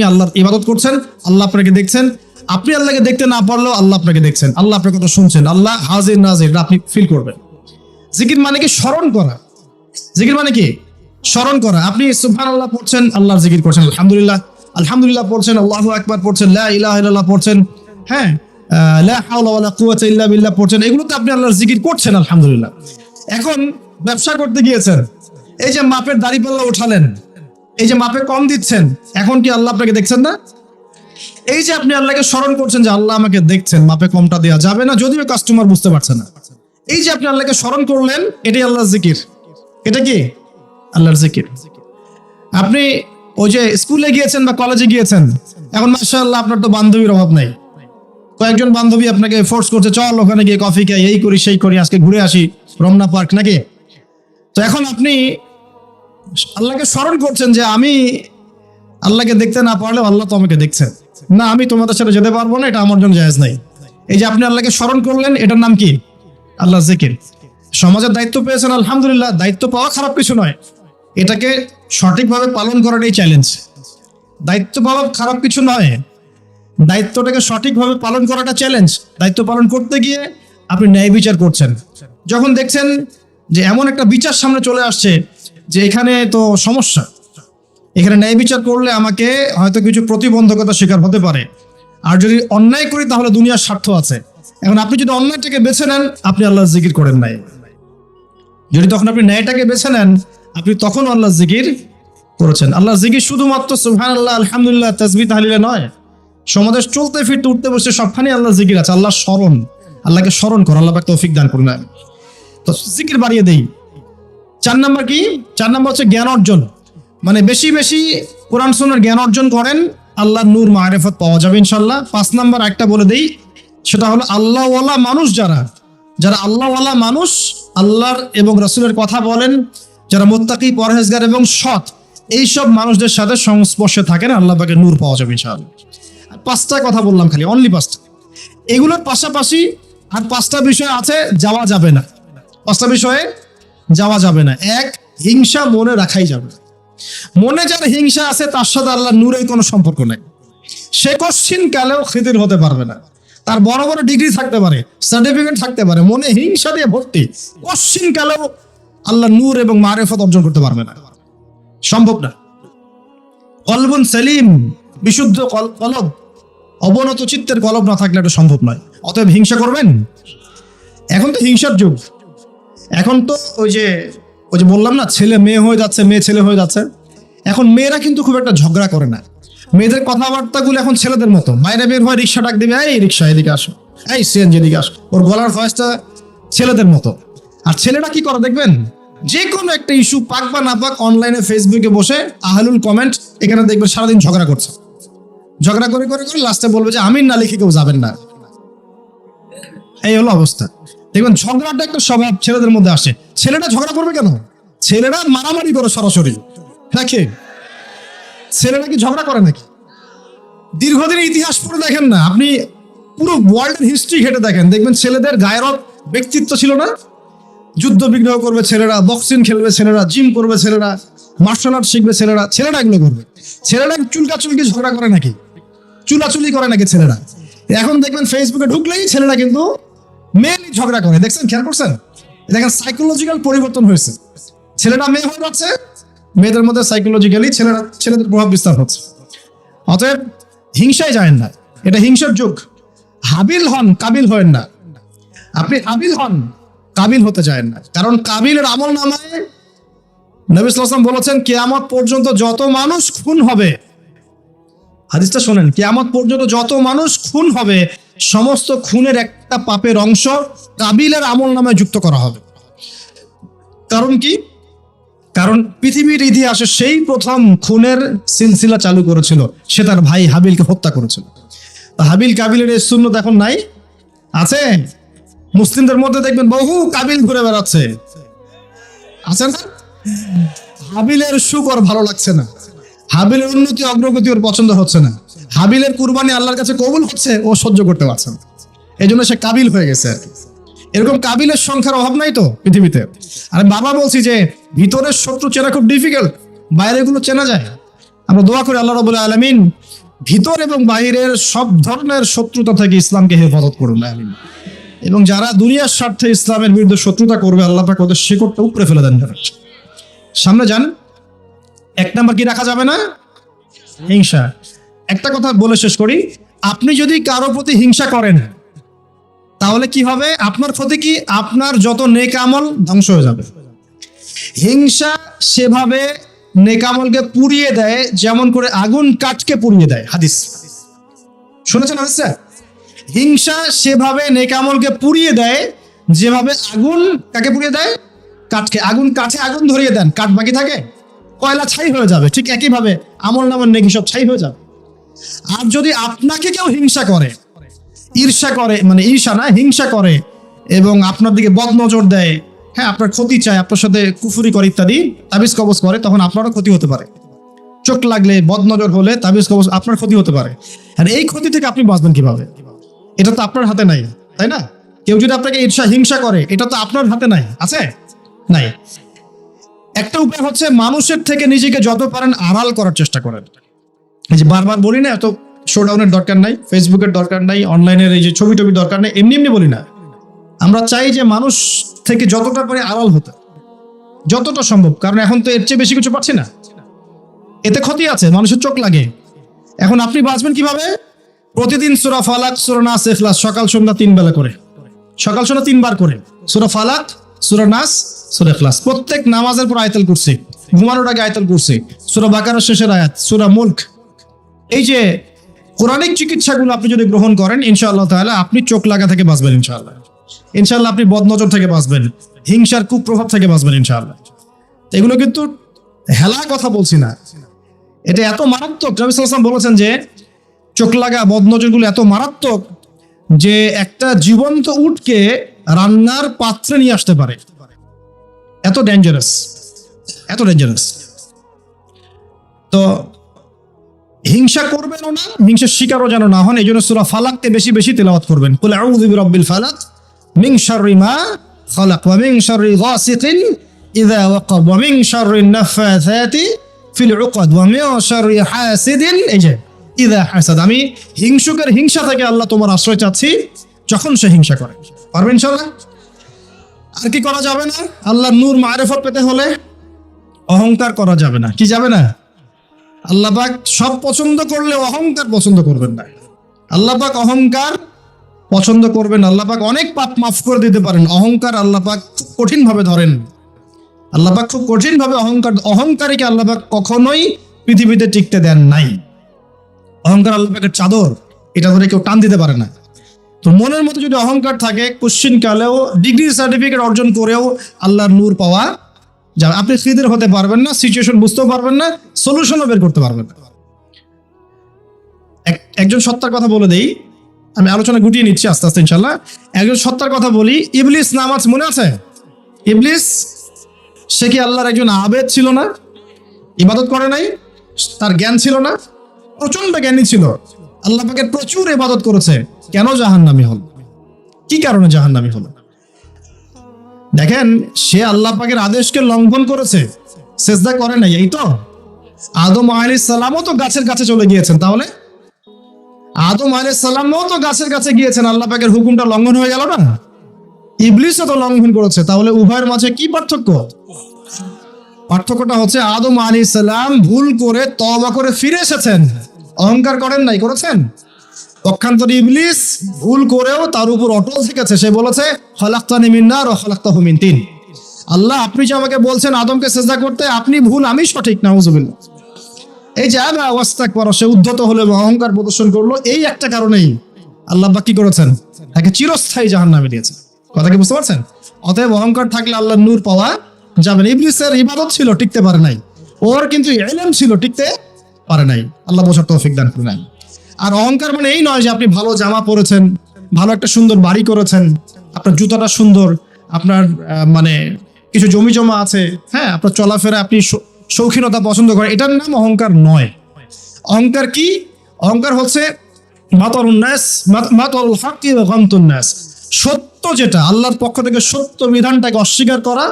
আল্লাহর ইবাদত করছেন, আল্লাহ আপনাকে দেখছেন। আপনি আল্লাহকে দেখতে না পারলেও আল্লাহ আপনাকে দেখছেন, আল্লাহ আপনার কথা শুনছেন, আল্লাহ হাজির নাজির, আপনি ফিল করবেন। জিকির মানে কি? স্মরণ করা। জিকির মানে কি? স্মরণ করা। আপনি সুবহানাল্লাহ পড়ছেন, আল্লাহর জিকির করছেন, আলহামদুলিল্লাহ পড়ছেন, আল্লাহু আকবার পড়ছেন, লা ইলাহা ইল্লাল্লাহ পড়ছেন, হ্যাঁ, লা হাওলা ওয়ালা কুওয়াতা ইল্লা বিল্লাহ পড়ছেন, এগুলোতে আপনি আল্লাহর জিকির করছেন, আলহামদুলিল্লাহ। এখন ব্যবসা করতে গিয়েছেন, এই যে মাপের দাড়িপাল্লা উঠালেন, এই যে মাপে কম দিচ্ছেন, এখন কি আল্লাহ আপনাকে দেখছেন না? এই যে আপনি আল্লাহকে স্মরণ করছেন যে আল্লাহ আমাকে দেখছেন, মাপে কমটা দেওয়া যাবে না, যদিও কাস্টমার বুঝতে পারছে না। এই যে আপনি আল্লাহকে স্মরণ করলেন, এটাই আল্লাহর জিকির। এটা কি? আল্লাহর জিকির। আপনি ওই যে স্কুলে গিয়েছেন বা কলেজে গিয়েছেন, এখন মাশাআল্লাহ আপনার তো বান্ধবীর অভাব নাই, কয়েকজন বান্ধবী আপনাকে ফোর্স করছে, চল ওখানে গিয়ে কফি খাই, এই করি সেই করি, আজকে ঘুরে আসি রমনা পার্ক নাকি। তো এখন আপনি আল্লাহকে স্মরণ করছেন যে আমি আল্লাহকে দেখতে না পারলেও আল্লাহ তো আমাকে দেখছেন, না আমি তোমাদের সাথে যেতে পারবো না, এটা আমার জন্য জায়েজ নাই। এই যে আপনি আল্লাহকে স্মরণ করলেন, এটার নাম কি? আল্লাহ জিকির। সমাজের দায়িত্ব পেয়েছেন, আলহামদুলিল্লাহ, দায়িত্ব পাওয়া খারাপ কিছু নয়, এটাকে সঠিকভাবে পালন করাটাই চ্যালেঞ্জ। দায়িত্ব পাওয়া খারাপ কিছু নয়, দায়িত্বটাকে সঠিকভাবে পালন করাটা চ্যালেঞ্জ। দায়িত্ব পালন করতে গিয়ে আপনি ন্যায় বিচার করছেন, যখন দেখছেন যে এমন একটা বিচার সামনে চলে আসছে যে এখানে তো সমস্যা, এখানে ন্যায় বিচার করলে আমাকে হয়তো কিছু প্রতিবন্ধকতা শিকার হতে পারে, আর যদি অন্যায় করি তাহলে দুনিয়ার স্বার্থ আছে। এখন আপনি যদি অন্যায়টাকে বেছে নেন, আপনি আল্লাহর জিকির করেন নাই। যদি তখন আপনি ন্যায়টাকে বেছে নেন, আপনি তখন আল্লাহর জিকির করেছেন। আল্লাহর জিকির শুধুমাত্র সুবহানাল্লাহ, আলহামদুলিল্লাহ, তাসবিহ তাহলিলে নয়, সমাজে চলতে ফিরতে উঠতে বসে সবখানে আল্লাহর জিকির আছে। আল্লাহর স্মরণ, আল্লাহকে স্মরণ করো, আল্লাহ পাক তৌফিক দান করুন। তো জিকির বাড়িয়ে দেই। 4 নাম্বার কি? 4 নাম্বার হচ্ছে জ্ঞান অর্জন, মানে বেশি বেশি কোরআন সুন্নাহর জ্ঞান অর্জন করেন, আল্লাহর নূর মারিফত পাওয়া যাবে ইনশাআল্লাহ। 5 নাম্বার একটা বলে দেই, সেটা হলো আল্লাহওয়ালা মানুষ, যারা আল্লাহওয়ালা মানুষ, আল্লাহর এবং রাসূলের কথা বলেন, যারা মুত্তাকি, পরহেজগার এবং সৎ, এইসব মানুষদের সাথে সংস্পর্শে থাকেন, আল্লাহ পাকের নূর পাওয়া যাবে ইনশাআল্লাহ। আর 5টা কথা বললাম, খালি অনলি 5টা। এগুলোর পাশাপাশি আর 5টা বিষয় আছে, যাওয়া যাবে না। 5টা বিষয়ে যাওয়া যাবে না। 1, হিংসা মনে রাখাই যাবে না। মনে যার হিংসা আছে, তার সাথে আল্লাহর নূরের কোনো সম্পর্ক নেই। সে কশ্চিন কালেও খিদির হতে পারবে না। তার বড় বড় ডিগ্রি থাকতে পারে, সার্টিফিকেট থাকতে পারে, মনে হিংসা দিয়ে ভর্তি, কশ্চিন কালেও আল্লাহর নূর এবং মারিফত অর্জন করতে পারবে না, সম্ভব না। কলবুন সেলিম, বিশুদ্ধ কলব, অবনত চিত্তের কলব না থাকলে এটা সম্ভব নয়। অতএব হিংসা করবেন। এখন তো হিংসার যুগ, এখন তো ওই যে বললাম না, ছেলে মেয়ে হয়ে যাচ্ছে, মেয়ে ছেলে হয়ে যাচ্ছে। এখন মেয়েরা কিন্তু খুব একটা ঝগড়া করে না, মেয়েদের কথাবার্তাগুলো এখন ছেলেদের মতো। বাইরে বের হয়, রিক্সা ডাক দেবে, এই রিক্সা এদিকে আসো, এই সিএনজি এদিকে আসো, ওর গলার ভয়েসটা ছেলেদের মতো। আর ছেলেরা কি করে দেখবেন, যে কোনো একটা ইস্যু পাক বা না পাক, অনলাইনে ফেসবুকে বসে আহলুল কমেন্ট, এখানে দেখবেন সারাদিন ঝগড়া করছে, ঝগড়া করে করে করে লাস্টে বলবে যে আমিন না লিখে কেউ যাবেন না। এই হলো অবস্থা। দেখবেন ঝগড়াটা একটা স্বভাব ছেলেদের মধ্যে আসে। ছেলেটা ঝগড়া করবে কেন? ছেলেরা মারামারি করে সরাসরি নাকি? ছেলেরা কি ঝগড়া করে নাকি? দীর্ঘদিনের ইতিহাস পড়ে দেখেন না আপনি, পুরো ওয়ার্ল্ড হিস্ট্রি ঘেটে দেখেন, দেখবেন ছেলেদের গায়রত ব্যক্তিত্ব ছিল না? যুদ্ধ বিগ্রহ করবে ছেলেরা, বক্সিং খেলবে ছেলেরা, জিম করবে ছেলেরা, মার্শাল আর্ট শিখবে ছেলেরা, এগুলো করবে। ছেলেরা চুলকাচুলকি ঝগড়া করে নাকি? চুলাচুলি করে নাকি ছেলেরা? এখন দেখবেন ফেসবুকে ঢুকলেই ছেলেরা কিন্তু মেয়েলি ঝগড়া করে, দেখছেন, খেয়াল করছেন? দেখেন সাইকোলজিক্যাল পরিবর্তন হয়েছে, ছেলেরা মেয়ে হয়ে যাচ্ছে, মেয়েদের মধ্যে সাইকোলজিক্যালি ছেলেদের প্রভাব বিস্তার হচ্ছে। অতএব হিংসায় যায় না, এটা হিংসার যুগ। হাবিল হন, কাবিল হয়েন না। আপনি হাবিল হন, কাবিল হতে চায় না। কারণ কাবিলের আমল নামায় নবী সাল্লাল্লাহু আলাইহি ওয়াসাল্লাম বলেছেন, কিয়ামত পর্যন্ত যত মানুষ খুন হবে, হাদিসটা শোনেন, কিয়ামত পর্যন্ত যত মানুষ খুন হবে, সমস্ত খুনের একটা পাপের অংশ কাবিলের আমল নামায় যুক্ত করা হবে। কারণ কি? কারণ পৃথিবীর ইতিহাসে সেই প্রথম খুনের সিলসিলা চালু করেছিল, সে তার ভাই হাবিলকে হত্যা করেছিল। হাবিল কাবিলের এই সুন্নত এখন নাই, আছে? মুসলিমদের মধ্যে দেখবেন বহু কাবিল ঘুরে বেড়াচ্ছে, আছে না? হাবিলের সুখ ওর ভালো লাগছে না, হাবিলের উন্নতি অগ্রগতি ওর পছন্দ হচ্ছে না, হাবিলের কুরবানি আল্লাহর কাছে কবুল হচ্ছে, ও সহ্য করতে পারছে না, এই জন্য সে কাবিল হয়ে গেছে। এরকম কাবিলের সংখ্যার অভাব নাই তো পৃথিবীতে। আর বাবা বলছি যে ভিতরের শত্রু চেনা খুব ডিফিকাল্ট, বাইরে গুলো চেনা যায়। আমরা দোয়া করি আল্লাহ রাব্বুল আলামিন ভিতর এবং বাইরের সব ধরনের শত্রুতা থেকে ইসলামকে হেফাজত করুন, আমিন। এবং যারা দুনিয়ার স্বার্থে ইসলামের বিরুদ্ধে শত্রুতা করবে, আল্লাহ পাক ওদের শিকড়টা উপরে ফেলে দেন। সামনে যান। 1 নাম্বার কি রাখা যাবে না? হিংসা। একটা কথা বলে শেষ করি, আপনি যদি কারো প্রতি হিংসা করেন তাহলে কি হবে? আপনার ক্ষতি কি? আপনার যত নেক আমল ধ্বংস হয়ে যাবে। হিংসা সেভাবে নেক আমলকে পুড়িয়ে দেয় যেমন করে আগুন কাঠকে পুড়িয়ে দেয়। হাদিস শুনেছেন? হাদিসটা, হিংসা সেভাবে নেক আমলকে পুড়িয়ে দেয় যেভাবে আগুন কাকে পুড়িয়ে দেয়? কাঠকে। আগুন কাঠে আগুন ধরিয়ে দেন, কাঠ বাকি থাকে, কয়লা ছাই হয়ে যাবে। ঠিক একইভাবে আমল নামের নেকি সব ছাই হয়ে যাবে। আর যদি আপনাকে কেউ হিংসা করে, ঈর্ষা করে, মানে ঈর্ষা না, হিংসা করে এবং আপনার দিকে বদনজর দেয়, হ্যাঁ, আপনার ক্ষতি চায়, আপনার সাথে কুফুরি করে ইত্যাদি, তাবিজ কবজ করে, তখন আপনারও ক্ষতি হতে পারে। চোখ লাগলে, বদনজর হলে, তাবিজ কবজ, আপনার ক্ষতি হতে পারে। আর এই ক্ষতি থেকে আপনি বাঁচবেন কিভাবে? এটা তো আপনার হাতে নাই, তাই না? কেউ যদি আপনাকে ঈর্ষা হিংসা করে, এটা তো আপনার হাতে নাই, আছে? নাই। একটা উপায় হচ্ছে মানুষের থেকে নিজেকে যত পারেন আড়াল করার চেষ্টা করেন। এই যে বারবার বলি না, এত শোডাউনের দরকার নাই, ফেসবুকের দরকার নাই, অনলাইনের এই যে ছবি টবি দরকার নেই, এমনি এমনি বলি না। আমরা চাই যে মানুষ থেকে যতটা পারে আড়াল হতে, যতটা সম্ভব, কারণ এখন তো এর চেয়ে বেশি কিছু পাচ্ছি না। এতে ক্ষতি আছে, মানুষের চোখ লাগে। এখন আপনি বাঁচবেন কিভাবে? প্রতিদিন সূরা ফালাক, সূরা নাস, ইখলাস সকাল সন্ধ্যা 3 বেলা করে, সকাল সন্ধ্যা 3 বার করে সূরা ফালাক, সূরা নাস, সূরা ইখলাস। প্রত্যেক নামাজের পর আয়াতুল কুরসি, ঘুমানোর আগে আয়াতুল কুরসি, সূরা বাকারার শেষের আয়াত, সূরা মুলক। এই যে কোরআনিক চিকিৎসাগুলো আপনি যদি গ্রহণ করেন, ইনশাআল্লাহ তাআলা আপনি চোখ লাগা থেকে বাঁচবেন। ইনশাআল্লাহ ইনশাআল্লাহ আপনি বদনজর থেকে বাঁচবেন, হিংসার কুপ্রভাব থেকে বাঁচবেন ইনশাআল্লাহ। এগুলো কিন্তু হেলা কথা বলছি না, এটা এত মারাত্মক। নবী সাল্লাল্লাহু আলাইহি ওয়াসাল্লাম বলেছেন যে চোখ লাগা বদনজরগুলো এত মারাত্মক যে একটা জীবন্ত উটকে রান্নার পাত্রে নিয়ে আসতে পারে। এত ডেঞ্জারাস, এত ডেঞ্জারাস। তো হিংসা করবেনও না, হিংসার শিকারও যেন না হন। এই জন্য সূরা ফালাককে বেশি বেশি তেলাওয়াত করবেন। কুল আউযু বিরাব্বিল ফালাক মিন শাররি মা খালাক ওয়া মিন শাররি গাসিকিন ইযা ওয়াকাব ওয়া মিন শাররি নাফাসাতি ফিল উকদ ওয়া মিন শাররি হাসিদিন ইযা হাসাদ। আমি হিংসুকের হিংসা থেকে আল্লাহ তোমার আশ্রয় চাচ্ছি যখন সে হিংসা করে। পারবেন ইনশাআল্লাহ? আর কি করা যাবে না? আল্লাহর নূর মারিফত পেতে হলে অহংকার করা যাবে না। কি যাবে না? আল্লাহ পাক সব পছন্দ করলে অহংকার পছন্দ করবেন না। আল্লাহ পাক অহংকার পছন্দ করবেন। আল্লাহ পাক অনেক পাপ মাফ করে দিতে পারেন, অহংকার আল্লাহ পাক খুব কঠিন ভাবে ধরেন। আল্লাহ পাক খুব কঠিন ভাবে অহংকারীকে আল্লাহ পাক কখনোই পৃথিবীতে টিকতে দেন নাই। অহংকার আল্লাহ পাকের চাদর, এটা ধরে কেউ টান দিতে পারে না। তো মনের মধ্যে যদি অহংকার থাকে, কোশ্চিন কালেও ডিগ্রি সার্টিফিকেট অর্জন করেও আল্লাহর নূর পাওয়া যাবে। আপনি খিদির হতে পারবেন না, সিচুয়েশন বুঝতেও পারবেন না, সলিউশনও বের করতে পারবেন না। একজন সত্তার কথা বলে দেই, আমি আলোচনা গুটিয়ে নিচ্ছি আস্তে আস্তে ইনশাল্লাহ। একজন সত্তার কথা বলি, ইবলিস নামাজ মনে আছে? ইবলিস, সে কি আল্লাহর একজন আবেদ ছিল না? ইবাদত করে নাই? তার জ্ঞান ছিল না? প্রচন্ড জ্ঞানী ছিল, আল্লাহ পাকের প্রচুর ইবাদত করেছে। কেন জাহান্নামী হল? কি কারণে জাহান্নামী হল? দেখেন, সে আল্লাহ পাকের আদেশকে লঙ্ঘন করেছে, সেজদা করে নাই। এই তো আদম আলাইহিস সালামও তো গাছের কাছে চলে গিয়েছেন, তাহলে আদম আলাইহিস সালামও তো গাছের কাছে গিয়েছেন, আল্লাহ পাকের হুকুমটা লঙ্ঘন হয়ে গেল না? ইবলিসও তো লঙ্ঘন করেছে, তাহলে উভয়ের মাঝে কি পার্থক্য? পার্থক্যটা হচ্ছে আদম আলাইহিস সালাম ভুল করে তওবা করে ফিরে এসেছেন, অহংকার করেন নাই, করেছেন? পক্ষান্তরে ইবলিস ভুল করেও তার উপর অটল থেকেছে। সে বলেছে খালাকতানি মিন নার ওয়া খালাকতাহু মিন তিন। আল্লাহ, আপনি যে আমাকে বলছেন আদমকে সিজদা করতে, আপনি ভুল, আমি সঠিক। নাউযুবিল্লাহ। এই যে আবা ওয়াস্তাকবার, সে উদ্ধত হলো এবং অহংকার প্রদর্শন করলো। এই একটা কারণেই আল্লাহ পাক কি করেছেন? তাকে চিরস্থায়ী জাহান্নামে দিয়েছেন। কথা কি বুঝতে পারছেন? অতএব অহংকার থাকলে আল্লাহর নূর পাওয়া যাবে না। ইবলিসের ইবাদত ছিল, টিকতে পারে নাই। ওর কিন্তু ইলম ছিল, টিকতে পারে নাই। আল্লাহ বোঝার তৌফিক দান করে নাই। আর অহংকার মানে এই নয় যে আপনি ভালো জামা পরেছেন, ভালো একটা সুন্দর বাড়ি করেছেন, আপনার জুতাটা সুন্দর, আপনার মানে কিছু জমি জমা আছে, হ্যাঁ, আপনার চলাফেরা আপনি শৌখিনতা পছন্দ করেন, এটার নাম অহংকার নয়। অহংকার কি? অহংকার হচ্ছে মাতারুন নাস, মাতারুল হাক্কি ওয়া গামতুন নাস। সত্য যেটা, আল্লাহর পক্ষ থেকে সত্য বিধানটাকে অস্বীকার করা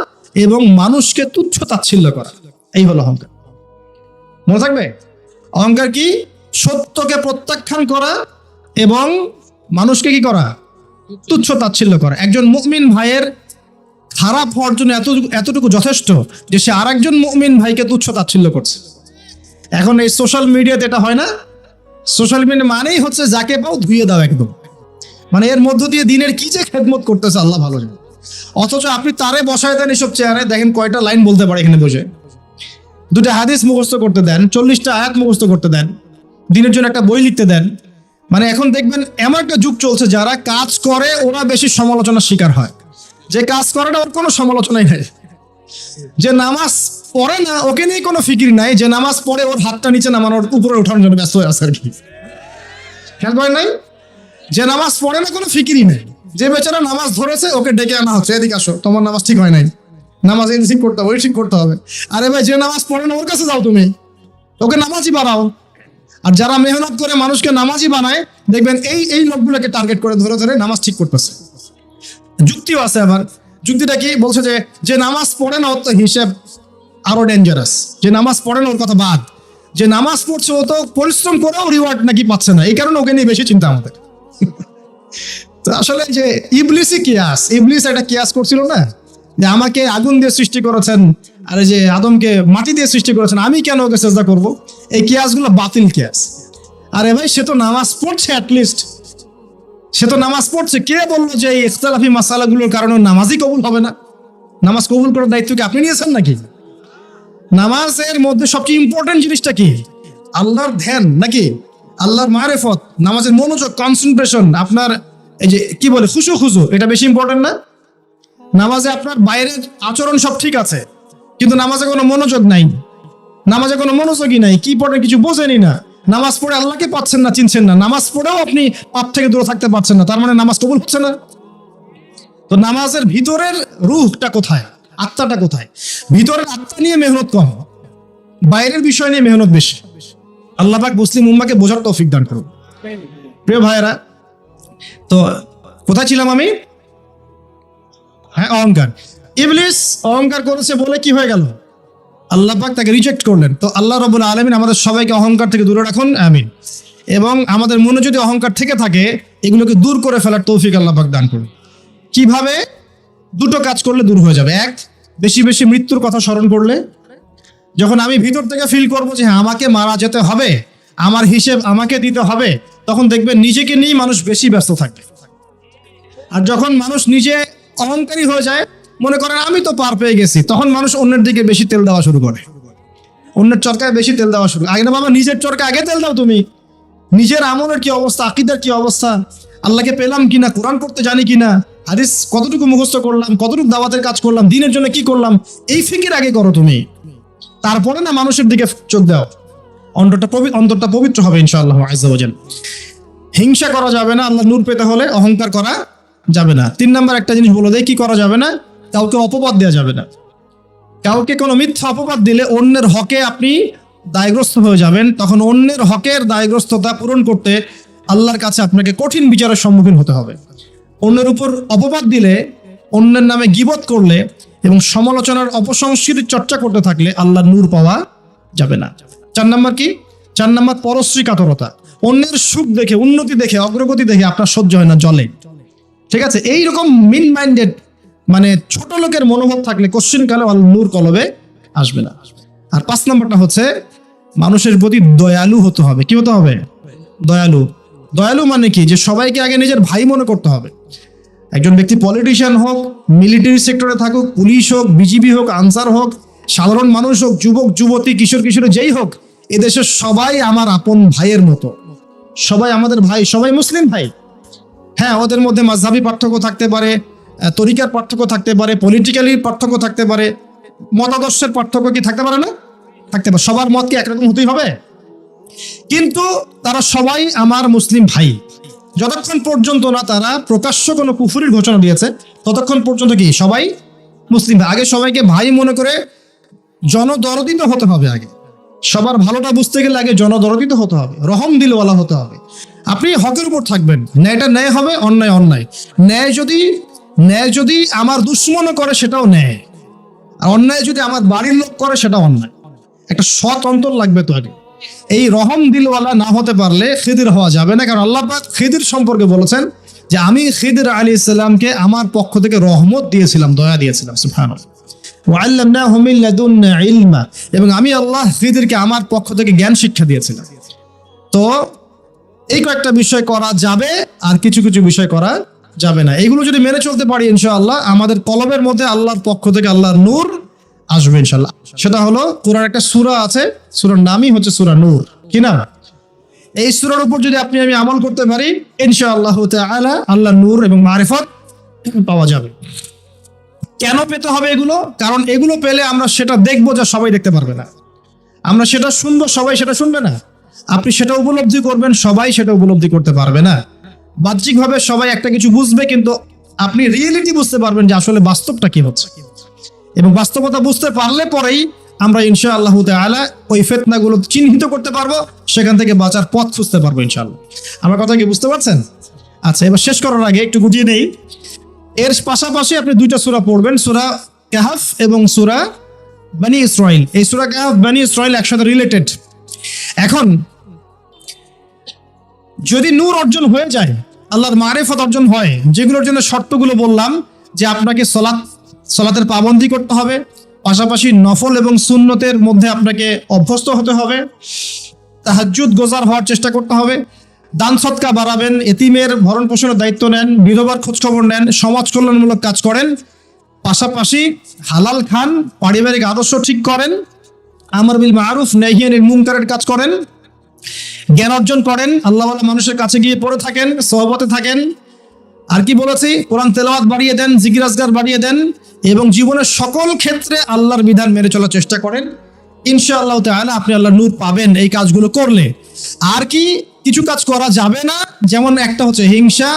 এবং মানুষকে তুচ্ছ তাচ্ছিল্য করা, এই হলো অহংকার। মনে থাকবে? অহংকার কি? সত্যকে প্রত্যাখ্যান করা এবং মানুষকে কি করা? তুচ্ছ তাচ্ছিল্য করা। একজন মুমিন ভাইয়ের খারাপ হওয়ার জন্য এতটুকু যথেষ্ট যে সে আরেকজন মুমিন ভাইকে তুচ্ছ তাচ্ছিল্য করছে। এখন এই সোশ্যাল মিডিয়াতে এটা হয় না? সোশ্যাল মিডিয়া মানেই হচ্ছে যাকে পাও ধুয়ে দাও একদম, মানে এর মধ্য দিয়ে দিনের কি যে খেদমত করতেছে আল্লাহ ভালো জানে। অথচ আপনি তারে বসায় দেন এসব চেয়ারে, দেখেন কয়টা লাইন বলতে পারে এখানে বসে, দুটো হাদিস মুখস্থ করতে দেন, 40টা আয়াত মুখস্থ করতে দেন, দিনের জন্য একটা বই লিখতে দেন। মানে এখন দেখবেন এমন একটা যুগ চলছে, যারা কাজ করে ওরা বেশি সমালোচনার শিকার হয়। যে কাজ করে না ওর কোনো সমালোচনাই নাই। যে নামাজ পড়ে না ওকে নিয়ে কোনো ফিকির নাই, যে নামাজ পড়ে ওর হাতটা নিচে নামানোর উপরে ওঠানোর জন্য ব্যস্ত হয়ে আছে আর কি। খেয়াল করেন নাই? যে নামাজ পড়ে না কোনো ফিকিরই নেই, যে বেচারা নামাজ ধরেছে ওকে ডেকে আনা হচ্ছে, এদিকে আসো, তোমার নামাজ ঠিক হয় নাই, নামাজ এই ঠিক করতে হবে, ওই ঠিক করতে হবে। আরে ভাই, যে নামাজ পড়ে না ওর কাছে যাও, তুমি ওকে নামাজই বানাও। আর যারা মেহনত করে মানুষকে নামাজই বানায়, দেখবেন এই এই লোকগুলোকে টার্গেট করে ধরে ধরে নামাজ ঠিক করতেছে। যুক্তিও আছে আবার। যুক্তিটা কি বলছে? যে নামাজ পড়ে না ওর তো হিসেব আরো ডেঞ্জারাস। যে নামাজ পড়ে না ওর কথা বাদ, যে নামাজ পড়ছে ও তো পরিশ্রম করেও রিওয়ার্ড নাকি পাচ্ছে না, এই কারণে ওকে নিয়ে বেশি চিন্তা আমাদের। তো আসলে যে ইবলিসই কিয়াস, ইবলিস একটা কিয়াস করছিল না, যে আমাকে আগুন দিয়ে সৃষ্টি করেছেন, আর যে আদমকে মাটি দিয়ে সৃষ্টি করেছেন, আমি কেন ওকে সেজদা করব? এই কিয়াসগুলো বাতিল কিয়াস। আরে ভাই, সে তো নামাজ পড়ছে, অ্যাটলিস্ট সে তো নামাজ পড়ছে। কে বললো যে এই ইখতিলাফি মাসালাগুলোর কারণে নামাজই কবুল হবে না? নামাজ কবুল করার দায়িত্ব কি আপনি নিয়েছেন নাকি? নামাজের মধ্যে সবচেয়ে ইম্পর্টেন্ট জিনিসটা কি? আল্লাহর ধ্যান নাকি আল্লাহর মারিফত? নামাজের মনোযোগ, কনসেন্ট্রেশন, আপনার এই যে কি বলে খুশু, এটা বেশি ইম্পর্টেন্ট না? নামাজে আপনার বাইরের আচরণ সব ঠিক আছে, কিন্তু নামাজে কোনো মনোযোগ নাই, নামাজে কোনো মনোযোগই নাই, কি পড়ে কিছু বোঝেনি না, নামাজ পড়ে আল্লাহকে পাচ্ছেন না, চিনছেন না, নামাজ পড়েও আপনি পাপ থেকে দূরে থাকতে পারছেন না, তার মানে নামাজ কবুল হচ্ছে না। তো নামাজের ভিতরের রুহটা কোথায়, আত্মাটা কোথায়? ভিতরের আত্মা নিয়ে মেহনত কম, বাইরের বিষয় নিয়ে মেহনত বেশি। আল্লাহ পাক মুসলিম উম্মাহকে বোঝার তৌফিক দান করুন। প্রিয় ভাইয়েরা, তো কোথায় ছিলাম আমি? হ্যাঁ, অহংকার। ইবলিস অহংকার করেছে বলে কি হয়ে গেল? আল্লাহ পাক তাকে রিজেক্ট করলেন। তো আল্লাহ রাব্বুল আলামিন আমাদের সবাইকে অহংকার থেকে দূরে রাখুন, আমিন। এবং আমাদের মনে যদি অহংকার থেকে থাকে, এগুলোকে দূর করে ফেলার তৌফিক আল্লাহ পাক দান করুন। কিভাবে? দুটো কাজ করলে দূর হয়ে যাবে। এক, বেশি বেশি মৃত্যুর কথা স্মরণ করলে, যখন আমি ভিতর থেকে ফিল করবো যে হ্যাঁ, আমাকে মারা যেতে হবে, আমার হিসেব আমাকে দিতে হবে, তখন দেখবেন নিজেকে নিয়ে মানুষ বেশি ব্যস্ত থাকবে। আর যখন মানুষ নিজে অহংকারী হয়ে যায়, মনে করেন আমি তো পার পেয়ে গেছি, তখন মানুষ অন্যের দিকে বেশি তেল দেওয়া শুরু করে, অন্যের চরকায় বেশি তেল দেওয়া শুরু। আগে না বাবা, নিজের চরকায় আগে তেল দাও। তুমি নিজের আমলের কি অবস্থা, আকীদার কি অবস্থা, আল্লাহকে পেলাম কিনা, কোরআন পড়তে জানি কিনা, হাদিস কতটুকু মুখস্থ করলাম, কতটুকু দাওয়াতের কাজ করলাম, দিনের জন্য কি করলাম, এই ফিকির আগে করো তুমি, তারপরে না মানুষের দিকে চোখ দাও। অন্তরটা পবিত্র হবে ইনশাআল্লাহ আযজা ওয়া জাল্লা। হিংসা করা যাবে না, আল্লাহ নূর পেতে হলে অহংকার করা যাবে না। 3 নাম্বার একটা জিনিস বলে দেয়, কি করা যাবে না? কাউকে অপবাদ দেওয়া যাবে না। কাউকে কোনো মিথ্যা অপবাদ দিলে অন্যের হকে আপনি দায়গ্রস্ত হয়ে যাবেন, তখন অন্যের হকের দায়গ্রস্ততা পূরণ করতে আল্লাহর কাছে আপনাকে কঠিন বিচারের সম্মুখীন হতে হবে। অন্যের উপর অপবাদ দিলে, অন্যের নামে গীবত করলে এবং সমালোচনার অপসংস্কৃতির চর্চা করতে থাকলে আল্লাহর নূর পাওয়া যাবে না। 4 নাম্বার কি? 4 নাম্বার পরশ্রী কাতরতা। অন্যের সুখ দেখে, উন্নতি দেখে, অগ্রগতি দেখে আপনার সহ্য হয় না, জলে। ঠিক আছে? এইরকম মিন মাইন্ডেড, মানে ছোট লোকের মনোভাব থাকলে কোশ্চিন কালে নূর কলবে আসবে না। আর 5 নাম্বারটা হচ্ছে মানুষের প্রতি দয়ালু হতে হবে। কি হতে হবে? দয়ালু। দয়ালু মানে কি? যে সবাইকে আগে নিজের ভাই মনে করতে হবে। একজন ব্যক্তি পলিটিশিয়ান হোক, মিলিটারি সেক্টরে থাকুক, পুলিশ হোক, বিজিবি হোক, আনসার হোক, সাধারণ মানুষ হোক, যুবক যুবতী, কিশোর কিশোরী যেই হোক, এদেশের সবাই আমার আপন ভাইয়ের মতো, সবাই আমাদের ভাই, সবাই মুসলিম ভাই। হ্যাঁ, ওদের মধ্যে মাযহাবী পার্থক্য থাকতে পারে, তরিকার পার্থক্য থাকতে পারে, পলিটিক্যালি পার্থক্য থাকতে পারে, মতাদর্শের পার্থক্য কি থাকতে পারে না? থাকতে পারে। সবার মত কি একরকম হতেই হবে? কিন্তু তারা সবাই আমার মুসলিম ভাই। যতক্ষণ পর্যন্ত না তারা প্রকাশ্য কোনো কুফরির ঘোষণা দিয়েছে, ততক্ষণ পর্যন্ত কি সবাই মুসলিম ভাই। আগে সবাইকে ভাই মনে করে জনদরদি তো হতে হবে। আগে সবার ভালোটা বুঝতে গেলে আগে জনদরদি তো হতে হবে, রহম দিলওয়ালা হতে হবে। আপনি হকের উপর থাকবেন, ন্যায়টা ন্যায় হবে, অন্যায় অন্যায়। ন্যায় যদি আমার দুশ্মনও করে সেটাও ন্যায়, আর অন্যায় যদি আমার বাড়ির লোক করে সেটাও অন্যায়। একটা সৎ অন্তর লাগবে তো আগে। এই রহম দিলওয়ালা না হতে পারলে খিদির হওয়া যাবে না। কারণ আল্লাহ পাক খিদির সম্পর্কে বলেছেন যে আমি খিদির আলাইহিস সালামকে আমার পক্ষ থেকে রহমত দিয়েছিলাম, দয়া দিয়েছিলাম। সুবহানাল্লাহ। ওয়া আল্লামনাহু মিন লাদুন্না ইলমা, এবং আমি আল্লাহ খিদিরকে আমার পক্ষ থেকে জ্ঞান শিক্ষা দিয়েছিলাম। তো এই কয়েকটা বিষয় করা যাবে, আর কিছু কিছু বিষয় করা যাবে না। এগুলো যদি মেনে চলতে পারি ইনশাআল্লাহ আমাদের কলবের মধ্যে আল্লাহর পক্ষ থেকে আল্লাহর নূর আসবে ইনশাআল্লাহ। সেটা হলো কোরআন একটা সূরা আছে, সূরার নামই হচ্ছে সূরা নূর। কি না? এই সূরার উপর যদি আপনি আমি আমল করতে পারি ইনশাআল্লাহ তাআলা আল্লাহর নূর এবং মারিফত পাওয়া যাবে। কেন পেতে হবে এগুলো? কারণ এগুলো পেলে আমরা সেটা দেখবো যা সবাই দেখতে পারবে না, আমরা সেটা শুনবো সবাই সেটা শুনবে না, আপনি সেটা উপলব্ধি করবেন সবাই সেটা উপলব্ধি করতে পারবে না। বাহ্যিকভাবে সবাই একটা কিছু বুঝবে, কিন্তু আপনি রিয়েলিটি বুঝতে পারবেন যে আসলে বাস্তবটা কি হচ্ছে, এবং বাস্তবতা বুঝতে পারলে পরেই আমরা ইনশাআল্লাহ তাআলা ওই ফিতনাগুলো চিহ্নিত করতে পারবো, সেখান থেকে বাঁচার পথ খুঁজতে পারবো ইনশাআল্লাহ। আমার কথা কি বুঝতে পারছেন? আচ্ছা, এবার শেষ করার আগে একটু গুটিয়ে নেই। এর পাশাপাশি আপনি দুইটা সূরা পড়বেন, সূরা কাহফ এবং সূরা বনী ইসরাইল। এই সূরা কাহফ, বনী ইসরাইল একসাথে রিলেটেড। এখন যদি নূর অর্জন হয়ে যায়, আল্লাহর মারিফত অর্জন হয়, যেগুলোর জন্য শর্তগুলো বললাম, যে আপনাকে সলাতের পাবন্দি করতে হবে, পাশাপাশি নফল এবং সুন্নতের মধ্যে আপনাকে অভ্যস্ত হতে হবে, তাহাজ্জুদ গোজার হওয়ার চেষ্টা করতে হবে, দান সদকা বাড়াবেন, এতিমের ভরণ পোষণের দায়িত্ব নেন, বিধবার খোঁজখবর নেন, সমাজ কল্যাণমূলক কাজ করেন, পাশাপাশি হালাল খান, পারিবারিক আদর্শ ঠিক করেন, আমর বিল মারুফ নাহি আনিল মুনকারের কাজ করেন, জ্ঞান অর্জন করেন, আল্লাহওয়ালা মানুষের কাছে গিয়ে পড়ে থাকেন, সোহবতে থাকেন। আর কি বলেছি? কোরআন তেলাওয়াত বাড়িয়ে দেন, জিকির আজকার বাড়িয়ে দেন, এবং জীবনের সকল ক্ষেত্রে আল্লাহর বিধান মেনে চলার চেষ্টা করেন। ইনশাআল্লাহ তাআলা আপনি আল্লাহর নূর পাবেন এই কাজগুলো করলে। আর কি কিছু কাজ করা যাবে না, যেমন একটা হচ্ছে হিংসা,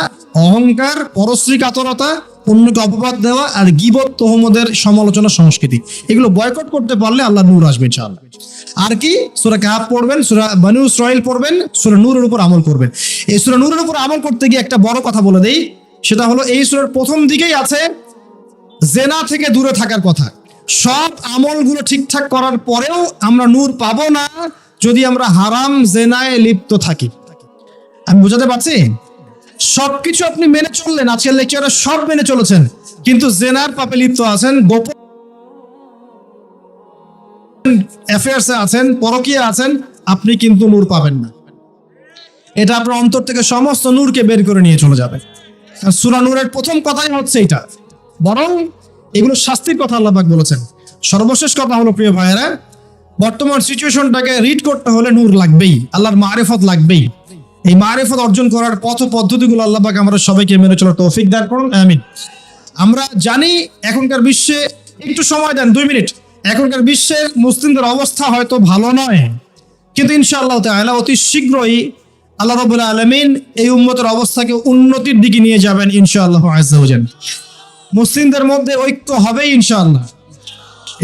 অহংকার, পরশ্রী কাতরতা, অন্যকে অপবাদ দেওয়া, আর গীবত, তোহমদের সমালোচনা সংস্কৃতি। এগুলো বয়কট করতে পারলে আল্লাহর নূর আসবে ইনশাআল্লাহ। আর কি? সূরা কাহফ পড়বেন, সূরা বনী ইসরাইল পড়বেন, সূরা নূরের উপর আমল করবেন। এই সূরা নূরের উপর আমল করতে গিয়ে একটা বড় কথা বলে দেই, সেটা হলো এই সূরার প্রথম দিকেই আছে জেনা থেকে দূরে থাকার কথা। সব আমলগুলো ঠিকঠাক করার পরেও আমরা নূর পাবো না যদি আমরা হারাম জেনায় লিপ্ত থাকি। আমি বোঝাতে পারছি? সবকিছু আপনি মেনে চললেন, আজকের লেকচারে সব মেনে চলেছেন, কিন্তু জেনার পাপে লিপ্ত আছেন, গোপন অ্যাফেয়ার্সে আছেন, পরকীয়া আছেন, আপনি কিন্তু নূর পাবেন না। এটা আপনার অন্তর থেকে সমস্ত নূরকে বের করে নিয়ে চলে যাবে। সূরা নূরের প্রথম কথাই হচ্ছে এটা। বরং এগুলো শাস্তির কথা আল্লাহ পাক বলেছেন। সর্বশেষ কথা হলো প্রিয় ভাইয়েরা, বর্তমান সিচুয়েশনটাকে রিড করতে হলে নূর লাগবেই, আল্লাহর মারিফত লাগবেই। এই মারিফত অর্জন করার পথ পদ্ধতিগুলো আল্লাহ পাক আমরা সবাইকে মেনে চলার তৌফিক দান করুন, আমিন। আমরা জানি এখনকার বিশ্বে, একটু সময় দেন 2 মিনিট, এখনকার বিশ্বে মুসলিমদের অবস্থা হয়তো ভালো নয়, কিন্তু ইনশাআল্লাহ তাআলা অতি শীঘ্রই আল্লাহ রাব্বুল আলামিন এই উম্মতের অবস্থাকে উন্নতির দিকে নিয়ে যাবেন ইনশাআল্লাহ আযজা ওয়া জাল। মুসলিমদের মধ্যে ঐক্য হবে ইনশাআল্লাহ,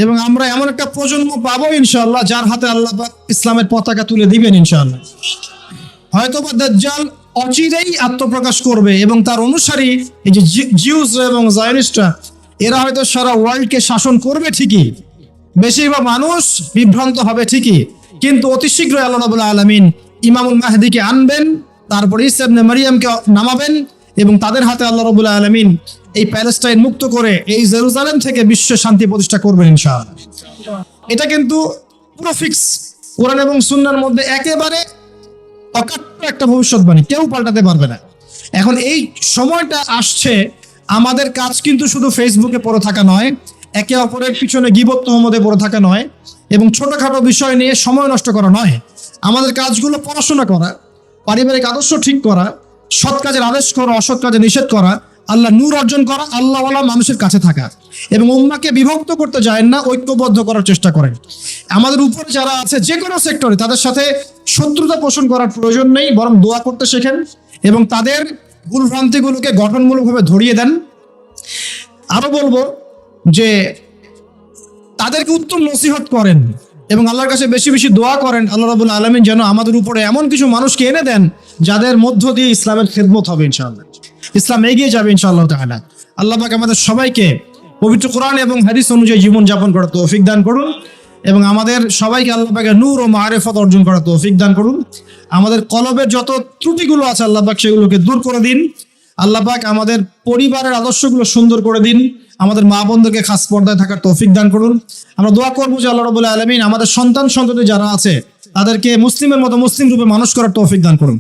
এবং আমরা এমন একটা প্রজন্ম পাবো ইনশাআল্লাহ যার হাতে আল্লাহ পাক ইসলামের পতাকা তুলে দিবেন ইনশাআল্লাহ। হয়তোবা দাজ্জাল অচিরেই আত্মপ্রকাশ করবে, এবং তার অনুসারী এই যে জিউস এবং জায়নিস্টরা, এরা হয়তো সারা ওয়ার্ল্ডকে শাসন করবে ঠিকই, বেশিরভাগ মানুষ বিভ্রান্ত হবে ঠিকই, কিন্তু অতি শীঘ্রই আল্লাহ রাব্বুল আলামিন ইমামুল মাহদিকে আনবেন, তারপর ঈসা ইবনে মারিয়ামকে নামাবেন, এবং তাদের হাতে আল্লাহ রাব্বুল আলামিন এই প্যালেস্টাইন মুক্ত করে এই জেরুজালেম থেকে বিশ্ব শান্তি প্রতিষ্ঠা করবেন ইনশাআল্লাহ। এটা কিন্তু পুরো ফিক্স, কোরআন এবং সুন্নাহর মধ্যে একেবারে অকাট্য একটা ভবিষ্যৎবাণী, কেউ পাল্টাতে পারবে না। এখন এই সময়টা আসছে, আমাদের কাজ কিন্তু শুধু ফেসবুকে পড়ে থাকা নয়, একে অপরের পিছনে গীবত তোহমতে পড়ে থাকা নয়, এবং ছোটখাটো বিষয় নিয়ে সময় নষ্ট করা নয়। আমাদের কাজগুলো পড়াশোনা করা, পারিবারিক আদর্শ ঠিক করা, সৎ কাজের আদেশ করা, অসৎ কাজে নিষেধ করা, আল্লাহ নূর অর্জন করা, আল্লাহওয়ালা মানুষের কাছে থাকা, এবং উম্মাহকে বিভক্ত করতে যায় না, ঐক্যবদ্ধ করার চেষ্টা করেন। আমাদের উপরে যারা আছে যে কোনো সেক্টরে, তাদের সাথে শত্রুতা পোষণ করার প্রয়োজন নেই, বরং দোয়া করতে শেখেন এবং তাদের ভুলভ্রান্তিগুলোকে গঠনমূলকভাবে ধরিয়ে দেন। আরো বলবো যে তাদেরকে উত্তম নসিহত করেন এবং আল্লাহর কাছে বেশি বেশি দোয়া করেন, আল্লাহ রাব্বুল আলামিন যেন আমাদের উপরে এমন কিছু মানুষকে এনে দেন যাদের মধ্য দিয়ে ইসলামের খেদমত হবে ইনশাআল্লাহ, ইসলাম এগিয়ে যাবে ইনশাআল্লাহ তাআলা। আল্লাহ পাক আমাদের সবাইকে পবিত্র কোরআন এবং হাদিস অনুযায়ী জীবন যাপন করার তৌফিক দান করুন, এবং আমাদের সবাইকে আল্লাহ পাকের নূর ও মারিফত অর্জন করার তৌফিক দান করুন। আমাদের কলবের যত ত্রুটিগুলো আছে আল্লাহ পাক সেগুলোকে দূর করে দিন। আল্লাহ পাক আমাদের পরিবারের আদর্শগুলো সুন্দর করে দিন, আমাদের মা বোনদেরকে খাস পর্দায় থাকার তৌফিক দান করুন। আমরা দোয়া করবো যে আল্লাহ রাব্বুল আলামিন আমাদের সন্তান সন্ততি যারা আছে তাদেরকে মুসলিমের মতো মুসলিম রূপে মানুষ করার তৌফিক দান করুন।